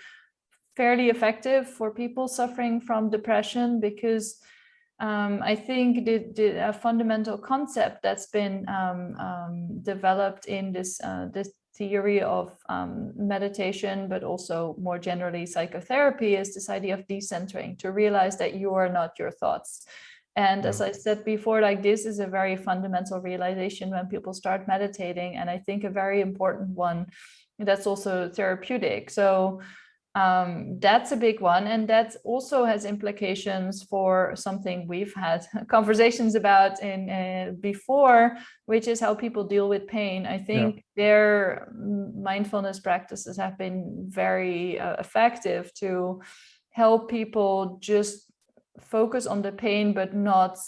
fairly effective for people suffering from depression, because I think the fundamental concept that's been developed in this theory of meditation, but also more generally psychotherapy, is this idea of decentering, to realize that you are not your thoughts. And as I said before, like, this is a very fundamental realization when people start meditating, and I think a very important one that's also therapeutic. So that's a big one, and that also has implications for something we've had conversations about in before, which is how people deal with pain. I think their mindfulness practices have been very effective to help people just focus on the pain, but not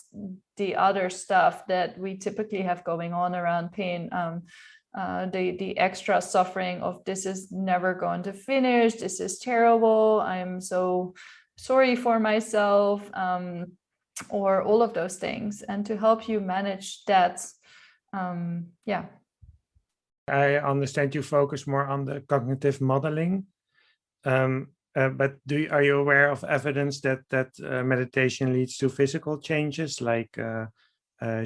the other stuff that we typically have going on around pain. The extra suffering of this is never going to finish, this is terrible, I'm so sorry for myself, or all of those things, and to help you manage that. Yeah. I understand you focus more on the cognitive modeling, but are you aware of evidence that meditation leads to physical changes, like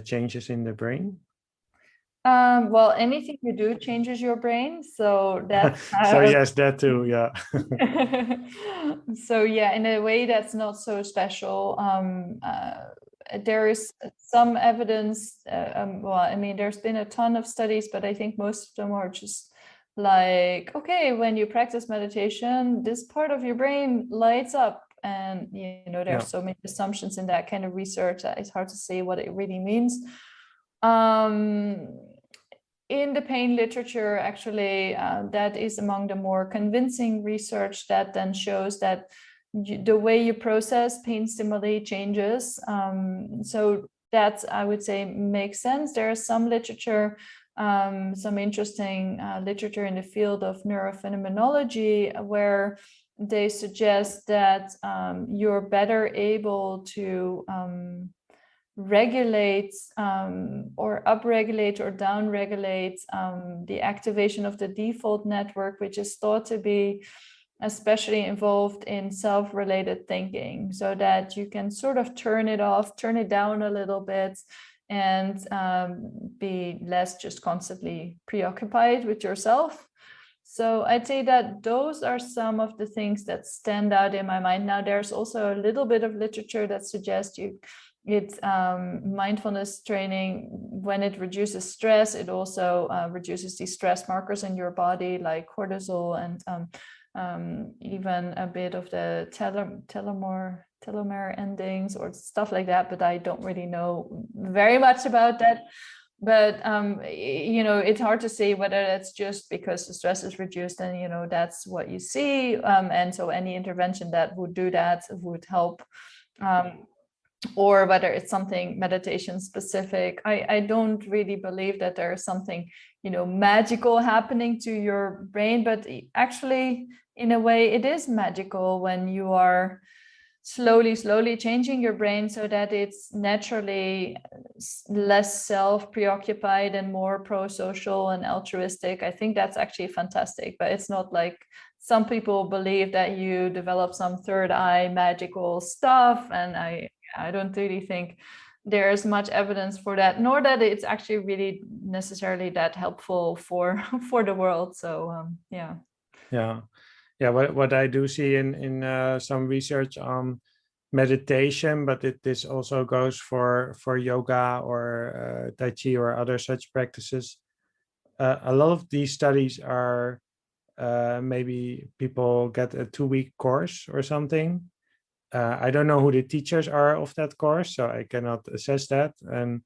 changes in the brain? Well, anything you do changes your brain, so that's so yes, that too, yeah. So yeah, in a way that's not so special. There is some evidence, well, I mean, there's been a ton of studies, but I think most of them are just like, okay, when you practice meditation, this part of your brain lights up, and there are so many assumptions in that kind of research that it's hard to say what it really means. In the pain literature, actually, that is among the more convincing research that then shows that the way you process pain stimuli changes. So that, I would say, makes sense. There is some literature, some interesting literature in the field of neurophenomenology, where they suggest that you're better able to regulate or upregulate or downregulate the activation of the default network, which is thought to be especially involved in self-related thinking, so that you can sort of turn it off, turn it down a little bit, and be less just constantly preoccupied with yourself. So I'd say that those are some of the things that stand out in my mind. Now, there's also a little bit of literature that suggests mindfulness training, when it reduces stress, it also reduces the stress markers in your body, like cortisol, and even a bit of the telomere endings or stuff like that, but I don't really know very much about that. But it's hard to say whether that's just because the stress is reduced and that's what you see, and so any intervention that would do that would help, or whether it's something meditation specific. I don't really believe that there is something magical happening to your brain, but actually in a way it is magical when you are slowly changing your brain so that it's naturally less self-preoccupied and more pro-social and altruistic. I think that's actually fantastic, but it's not like some people believe that you develop some third eye magical stuff, and I don't really think there's much evidence for that, nor that it's actually really necessarily that helpful for the world. So yeah. What I do see in some research on meditation, but this also goes for yoga or Tai Chi or other such practices. A lot of these studies are maybe people get a 2-week course or something. I don't know who the teachers are of that course, so I cannot assess that. And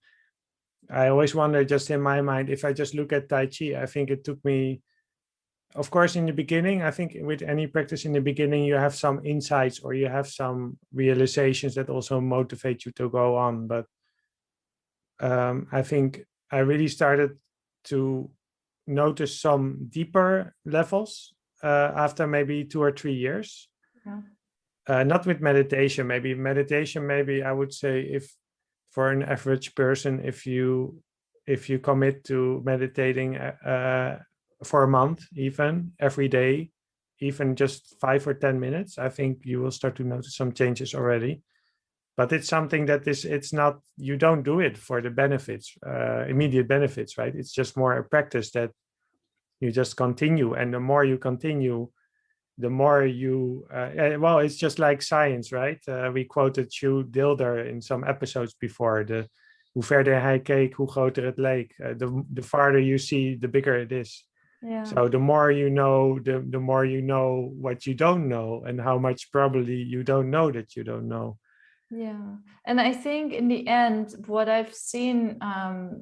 I always wonder, just in my mind, if I just look at Tai Chi, I think it took me, of course, in the beginning, I think with any practice in the beginning, you have some insights or you have some realizations that also motivate you to go on. But I think I really started to notice some deeper levels after maybe 2 or 3 years. Yeah. Not with meditation. Maybe I would say, if for an average person, if you commit to meditating for a month, even every day, even just 5 or 10 minutes, I think you will start to notice some changes already. But it's something that it's not, you don't do it for the benefits, immediate benefits, right? It's just more a practice that you just continue. And the more you continue, the more you, well, it's just like science, right? We quoted Hugh Dilder in some episodes before, hoe verder hij keek, hoe groter het leek. The farther you see, the bigger it is. Yeah. So the more you know, the more you know what you don't know, and how much probably you don't know that you don't know. Yeah. And I think in the end, what I've seen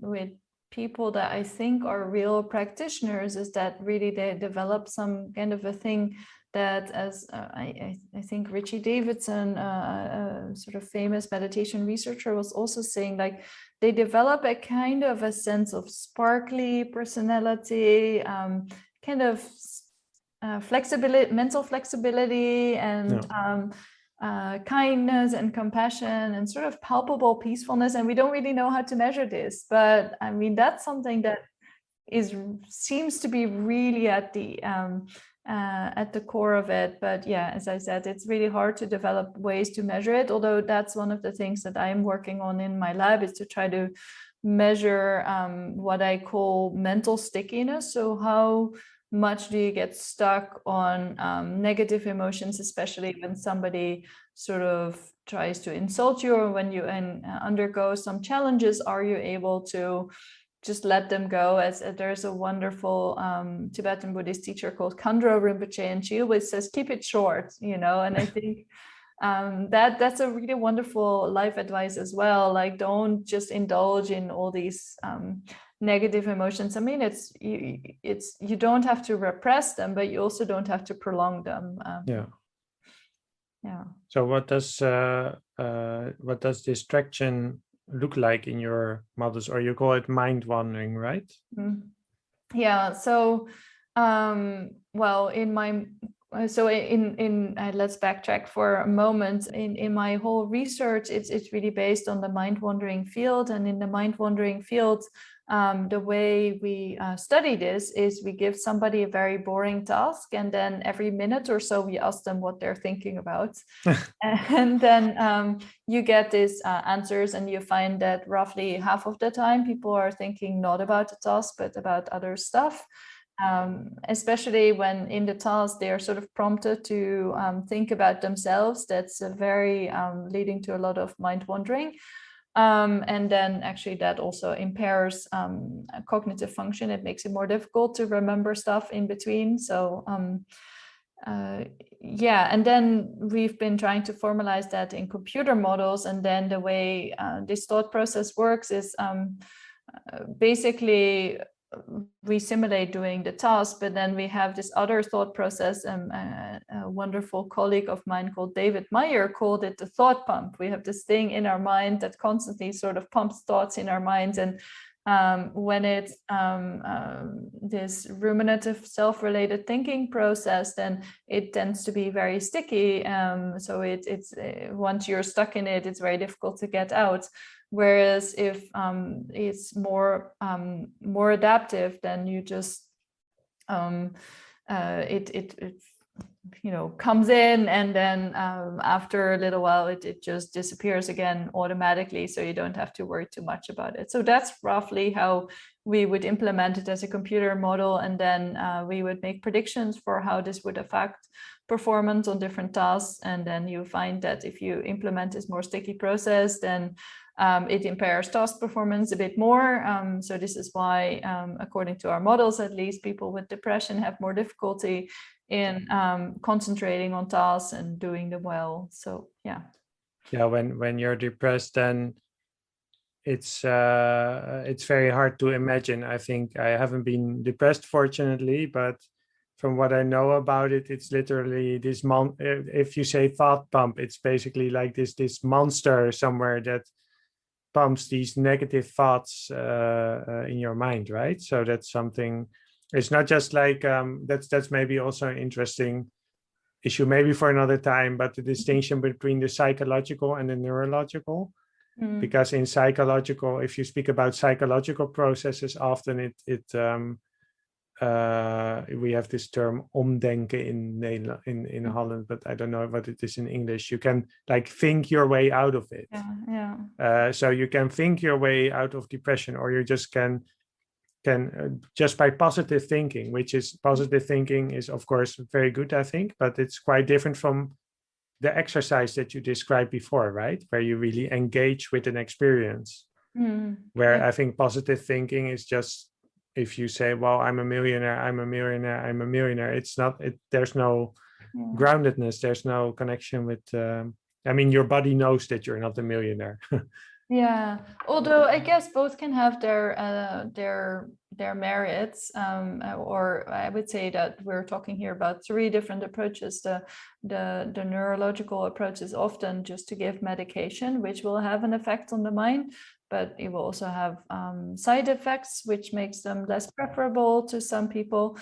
with people that I think are real practitioners is that really they develop some kind of a thing that, as I think Richie Davidson, a sort of famous meditation researcher, was also saying, like, they develop a kind of a sense of sparkly personality, kind of flexibility, mental flexibility, and kindness and compassion, and sort of palpable peacefulness. And we don't really know how to measure this, but I mean, that's something that seems to be really at the core of it. But yeah, as I said, it's really hard to develop ways to measure it, although that's one of the things that I'm working on in my lab, is to try to measure what I call mental stickiness. So how much do you get stuck on negative emotions, especially when somebody sort of tries to insult you, or when you undergo some challenges? Are you able to just let them go? As there's a wonderful Tibetan Buddhist teacher called Khandro Rinpoche, and she always says, keep it short, and I think that's a really wonderful life advice as well. Like, don't just indulge in all these negative emotions. I mean, you don't have to repress them, but you also don't have to prolong them. Yeah. So what does distraction look like in your models, or you call it mind wandering, right? Yeah. So, well, let's backtrack for a moment. In my whole research, it's really based on the mind wandering field, and in the mind wandering field, the way we study this is we give somebody a very boring task, and then every minute or so we ask them what they're thinking about. And then you get these answers, and you find that roughly half of the time people are thinking not about the task but about other stuff, especially when in the task they are sort of prompted to think about themselves. That's very leading to a lot of mind wandering. And then actually that also impairs cognitive function. It makes it more difficult to remember stuff in between. So yeah, and then we've been trying to formalize that in computer models. And then the way this thought process works is basically we simulate doing the task, but then we have this other thought process. A wonderful colleague of mine called David Meyer called it the thought pump. We have this thing in our mind that constantly sort of pumps thoughts in our minds, and when it's this ruminative self-related thinking process, then it tends to be very sticky. So it's once you're stuck in it, it's very difficult to get out. Whereas if it's more adaptive, then you just it comes in, and then after a little while it just disappears again automatically, so you don't have to worry too much about it. So that's roughly how we would implement it as a computer model, and then we would make predictions for how this would affect performance on different tasks. And then you find that if you implement this more sticky process, then it impairs task performance a bit more. So this is why, according to our models at least, people with depression have more difficulty in concentrating on tasks and doing them well. So yeah. Yeah, when you're depressed, then it's very hard to imagine. I think I haven't been depressed, fortunately, but from what I know about it, it's literally this if you say thought pump, it's basically like this monster somewhere that pumps these negative thoughts in your mind, right? So that's something. It's not just like that's maybe also an interesting issue, maybe for another time. But the distinction between the psychological and the neurological, because in psychological, if you speak about psychological processes, often we have this term omdenken in Holland, but I don't know what it is in English. You can like think your way out of it. So you can think your way out of depression, or you just can just by positive thinking, which is positive thinking is of course very good, I think, but it's quite different from the exercise that you described before, right? Where you really engage with an experience. Where I think positive thinking is just, if you say, well, I'm a millionaire, it's not, there's no groundedness, there's no connection with, I mean, your body knows that you're not a millionaire. Yeah, although I guess both can have their merits, or I would say that we're talking here about three different approaches. The neurological approach is often just to give medication, which will have an effect on the mind, but it will also have side effects, which makes them less preferable to some people.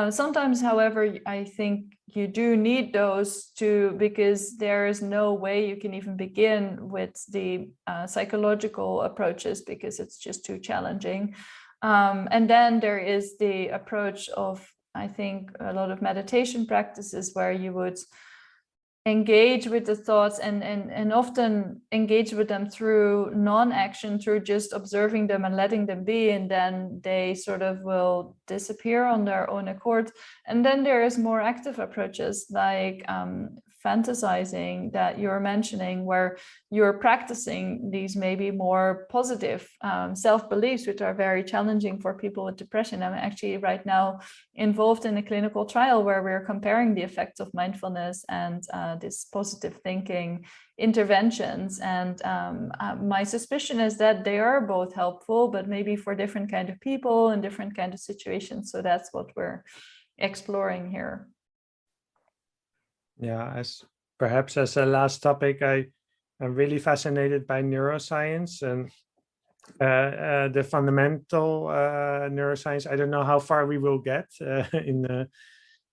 Sometimes, however, I think you do need those two, because there is no way you can even begin with the psychological approaches, because it's just too challenging. And then there is the approach of, I think, a lot of meditation practices where you would engage with the thoughts and often engage with them through non-action, through just observing them and letting them be, and then they sort of will disappear on their own accord. And then there is more active approaches like fantasizing that you're mentioning, where you're practicing these maybe more positive self-beliefs, which are very challenging for people with depression. I'm actually right now involved in a clinical trial where we're comparing the effects of mindfulness and this positive thinking interventions. And my suspicion is that they are both helpful, but maybe for different kind of people and different kind of situations. So that's what we're exploring here. Yeah, as a last topic, I'm really fascinated by neuroscience and the fundamental neuroscience. I don't know how far we will get in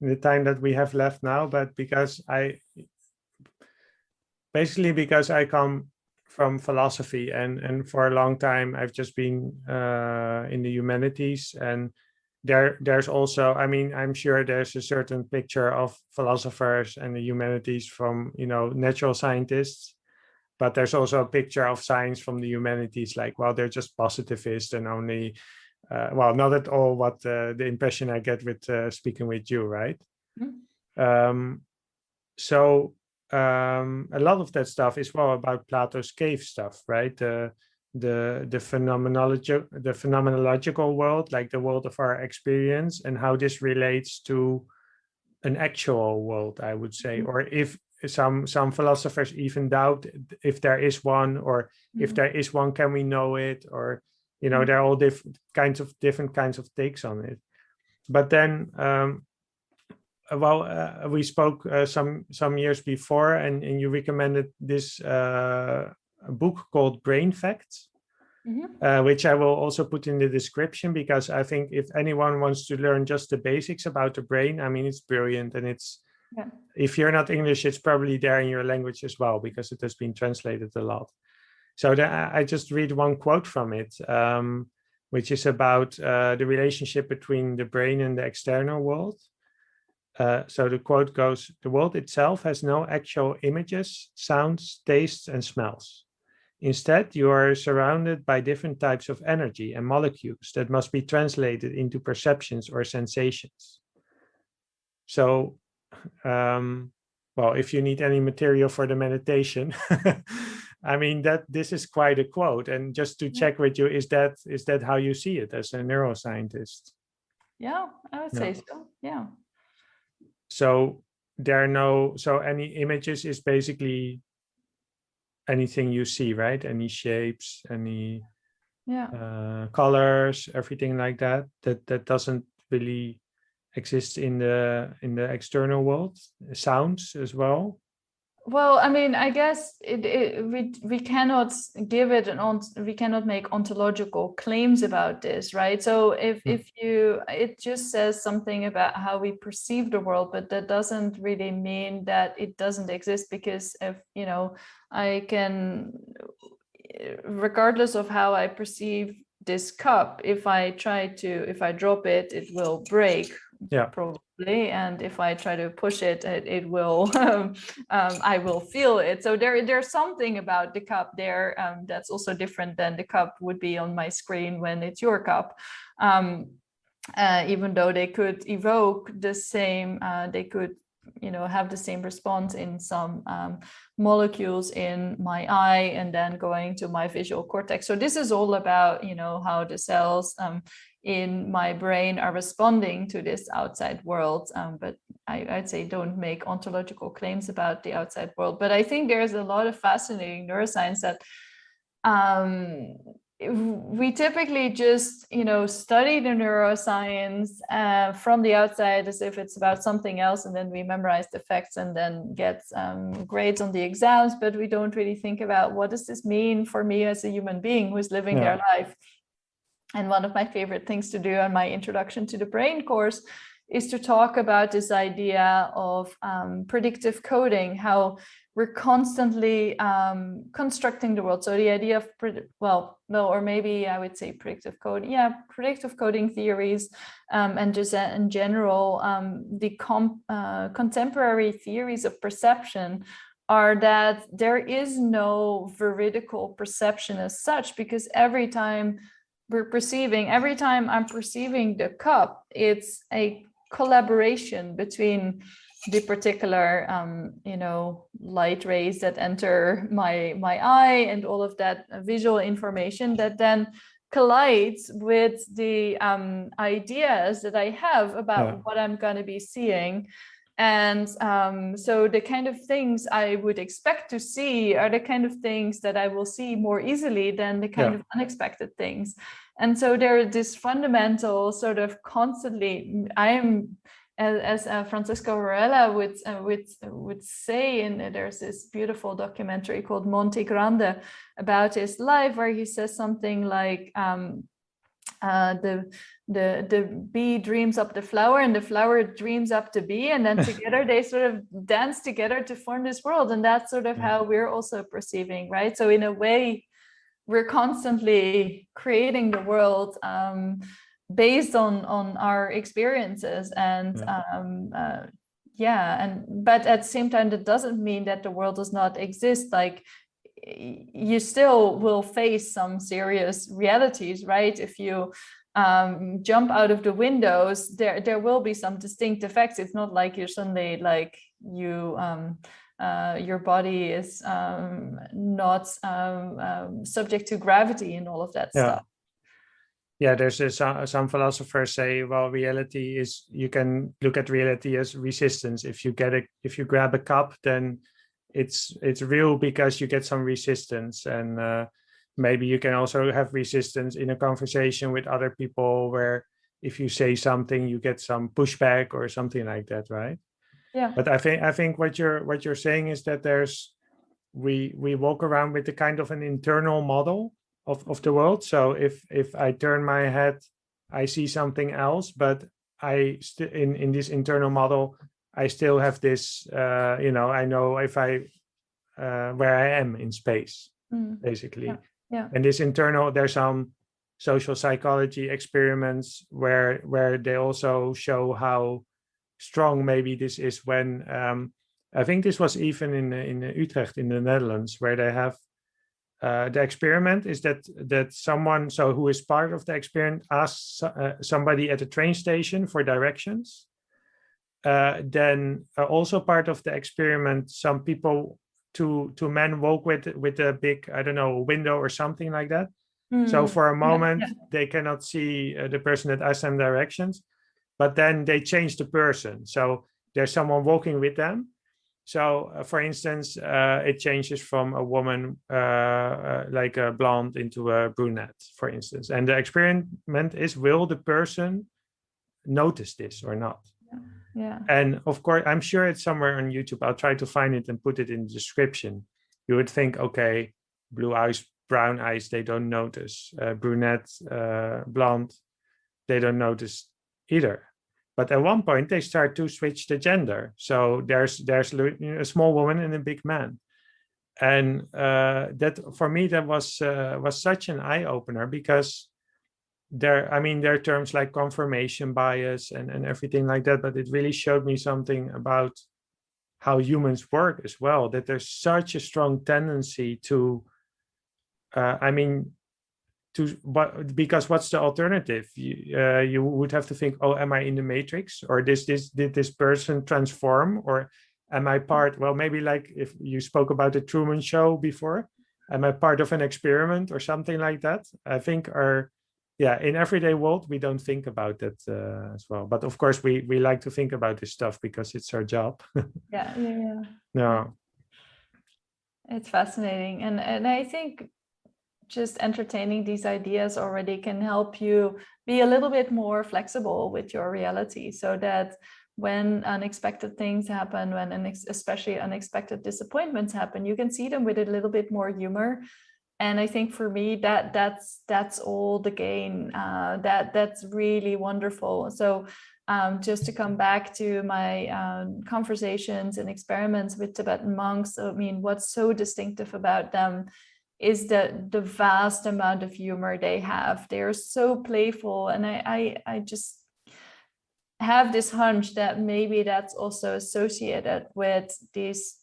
the time that we have left now, but because I come from philosophy, and for a long time I've just been in the humanities, and there's also, I mean, I'm sure there's a certain picture of philosophers and the humanities from, natural scientists, but there's also a picture of science from the humanities, like, well, they're just positivists and only, well, not at all what the impression I get with speaking with you, right? Mm-hmm. So a lot of that stuff is, well, about Plato's cave stuff, right? The phenomenological world, like the world of our experience, and how this relates to an actual world, I would say. Mm-hmm. Or if some philosophers even doubt if there is one, or mm-hmm. if there is one, can we know it? Or, mm-hmm. there are all different kinds of takes on it. But then, we spoke some years before, and you recommended this book called Brain Facts, mm-hmm. Which I will also put in the description, because I think if anyone wants to learn just the basics about the brain, I mean, it's brilliant. And it's, yeah. If you're not English, it's probably there in your language as well, because it has been translated a lot. So I just read one quote from it, which is about the relationship between the brain and the external world. So the quote goes, "The world itself has no actual images, sounds, tastes, and smells. Instead, you are surrounded by different types of energy and molecules that must be translated into perceptions or sensations." So, well, if you need any material for the meditation, I mean, this is quite a quote. And just to check with you, is that how you see it as a neuroscientist? Yeah, I would say so. Yeah. So any images is basically anything you see, right? Any shapes, any colors, everything like that. That doesn't really exist in the external world. Sounds as well. Well, I mean, I guess we cannot give it we cannot make ontological claims about this, right? So it just says something about how we perceive the world, but that doesn't really mean that it doesn't exist, because if, I can, regardless of how I perceive this cup, if I drop it, it will break. Yeah, probably. And if I try to push it, it will, I will feel it. So there's something about the cup there that's also different than the cup would be on my screen when it's your cup. Even though they could evoke the same, they could, have the same response in some molecules in my eye and then going to my visual cortex. So this is all about, how the cells in my brain are responding to this outside world. But I'd say don't make ontological claims about the outside world. But I think there's a lot of fascinating neuroscience that we typically just, study the neuroscience from the outside as if it's about something else, and then we memorize the facts and then get grades on the exams, but we don't really think about what does this mean for me as a human being who's living their life. And one of my favorite things to do on my Introduction to the Brain course is to talk about this idea of predictive coding, how we're constantly constructing the world. So the idea of, or maybe I would say predictive coding. Yeah, predictive coding theories, and just in general, the contemporary theories of perception are that there is no veridical perception as such, because every time I'm perceiving the cup, it's a collaboration between the particular light rays that enter my eye and all of that visual information that then collides with the ideas that I have about what I'm going to be seeing. And so the kind of things I would expect to see are the kind of things that I will see more easily than the kind of unexpected things. And so there is this fundamental sort of constantly, as Francisco Varela would say, and there's this beautiful documentary called Monte Grande about his life, where he says something like, the bee dreams up the flower and the flower dreams up the bee, and then together they sort of dance together to form this world. And that's sort of how we're also perceiving, right? So in a way, we're constantly creating the world based on our experiences, and but at the same time, that doesn't mean that the world does not exist. Like, you still will face some serious realities, right? If you jump out of the windows, there will be some distinct effects. It's not like you're suddenly like your body is not subject to gravity and all of that stuff. Yeah, there's some philosophers say, well, reality is, you can look at reality as resistance. If you grab a cup, then it's real because you get some resistance. And maybe you can also have resistance in a conversation with other people, where if you say something, you get some pushback or something like that, right? Yeah. But I think what you're saying is that we walk around with a kind of an internal model of the world. So if I turn my head, I see something else, but in this internal model, I still have this, I know if where I am in space, basically. Yeah. And this internal, there's some social psychology experiments where they also show how strong maybe this is when, I think this was even in Utrecht in the Netherlands, where they have the experiment is that someone who is part of the experiment asks somebody at a train station for directions. Then also part of the experiment, some people, two men walk with a big, I don't know, window or something like that. So for a moment, they cannot see the person that asks them directions, but then they change the person. So there's someone walking with them. So for instance, it changes from a woman like a blonde into a brunette, for instance. And the experiment is, will the person notice this or not? Yeah. And of course, I'm sure it's somewhere on YouTube. I'll try to find it and put it in the description. You would think, okay, blue eyes, brown eyes, they don't notice. Brunette, blonde, they don't notice either. But at one point, they start to switch the gender. So there's a small woman and a big man. And that, for me, that was such an eye-opener, because there are terms like confirmation bias and everything like that, but it really showed me something about how humans work as well, that there's such a strong tendency to, because what's the alternative? You would have to think, oh, am I in the Matrix, or did this person transform, or am I part? Well, maybe like if you spoke about the Truman Show before, am I part of an experiment or something like that? I think in everyday world, we don't think about that as well. But of course, we like to think about this stuff because it's our job. Yeah. No. It's fascinating. And I think just entertaining these ideas already can help you be a little bit more flexible with your reality, so that when unexpected things happen, when especially unexpected disappointments happen, you can see them with a little bit more humor. And I think for me that's all the gain. That's really wonderful. So just to come back to my conversations and experiments with Tibetan monks, I mean, what's so distinctive about them is the vast amount of humor they have. They're so playful, and I just have this hunch that maybe that's also associated with these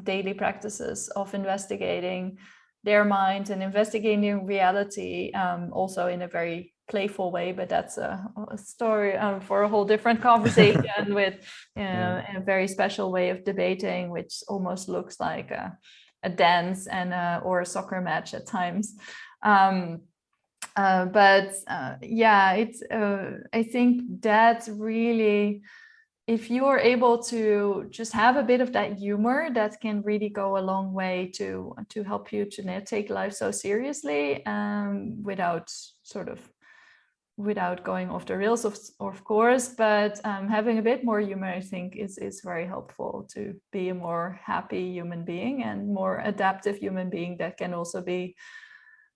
daily practices of investigating their mind and investigating reality, also in a very playful way, but that's a story for a whole different conversation with a very special way of debating, which almost looks like a dance and or a soccer match at times. It's I think that's really, if you are able to just have a bit of that humor, that can really go a long way to help you to take life so seriously, without going off the rails, of course, but having a bit more humor, I think, is very helpful to be a more happy human being and more adaptive human being that can also be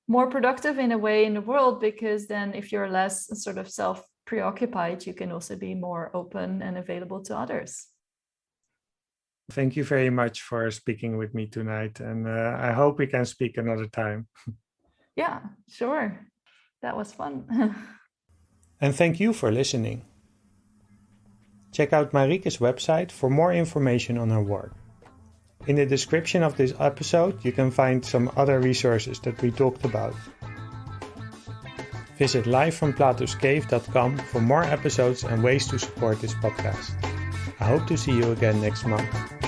more productive in a way in the world, because then if you're less sort of self-preoccupied, you can also be more open and available to others. Thank you very much for speaking with me tonight, and I hope we can speak another time. Yeah, sure. That was fun. And thank you for listening. Check out Marieke's website for more information on her work. In the description of this episode, you can find some other resources that we talked about. Visit livefromplato'scave.com for more episodes and ways to support this podcast. I hope to see you again next month.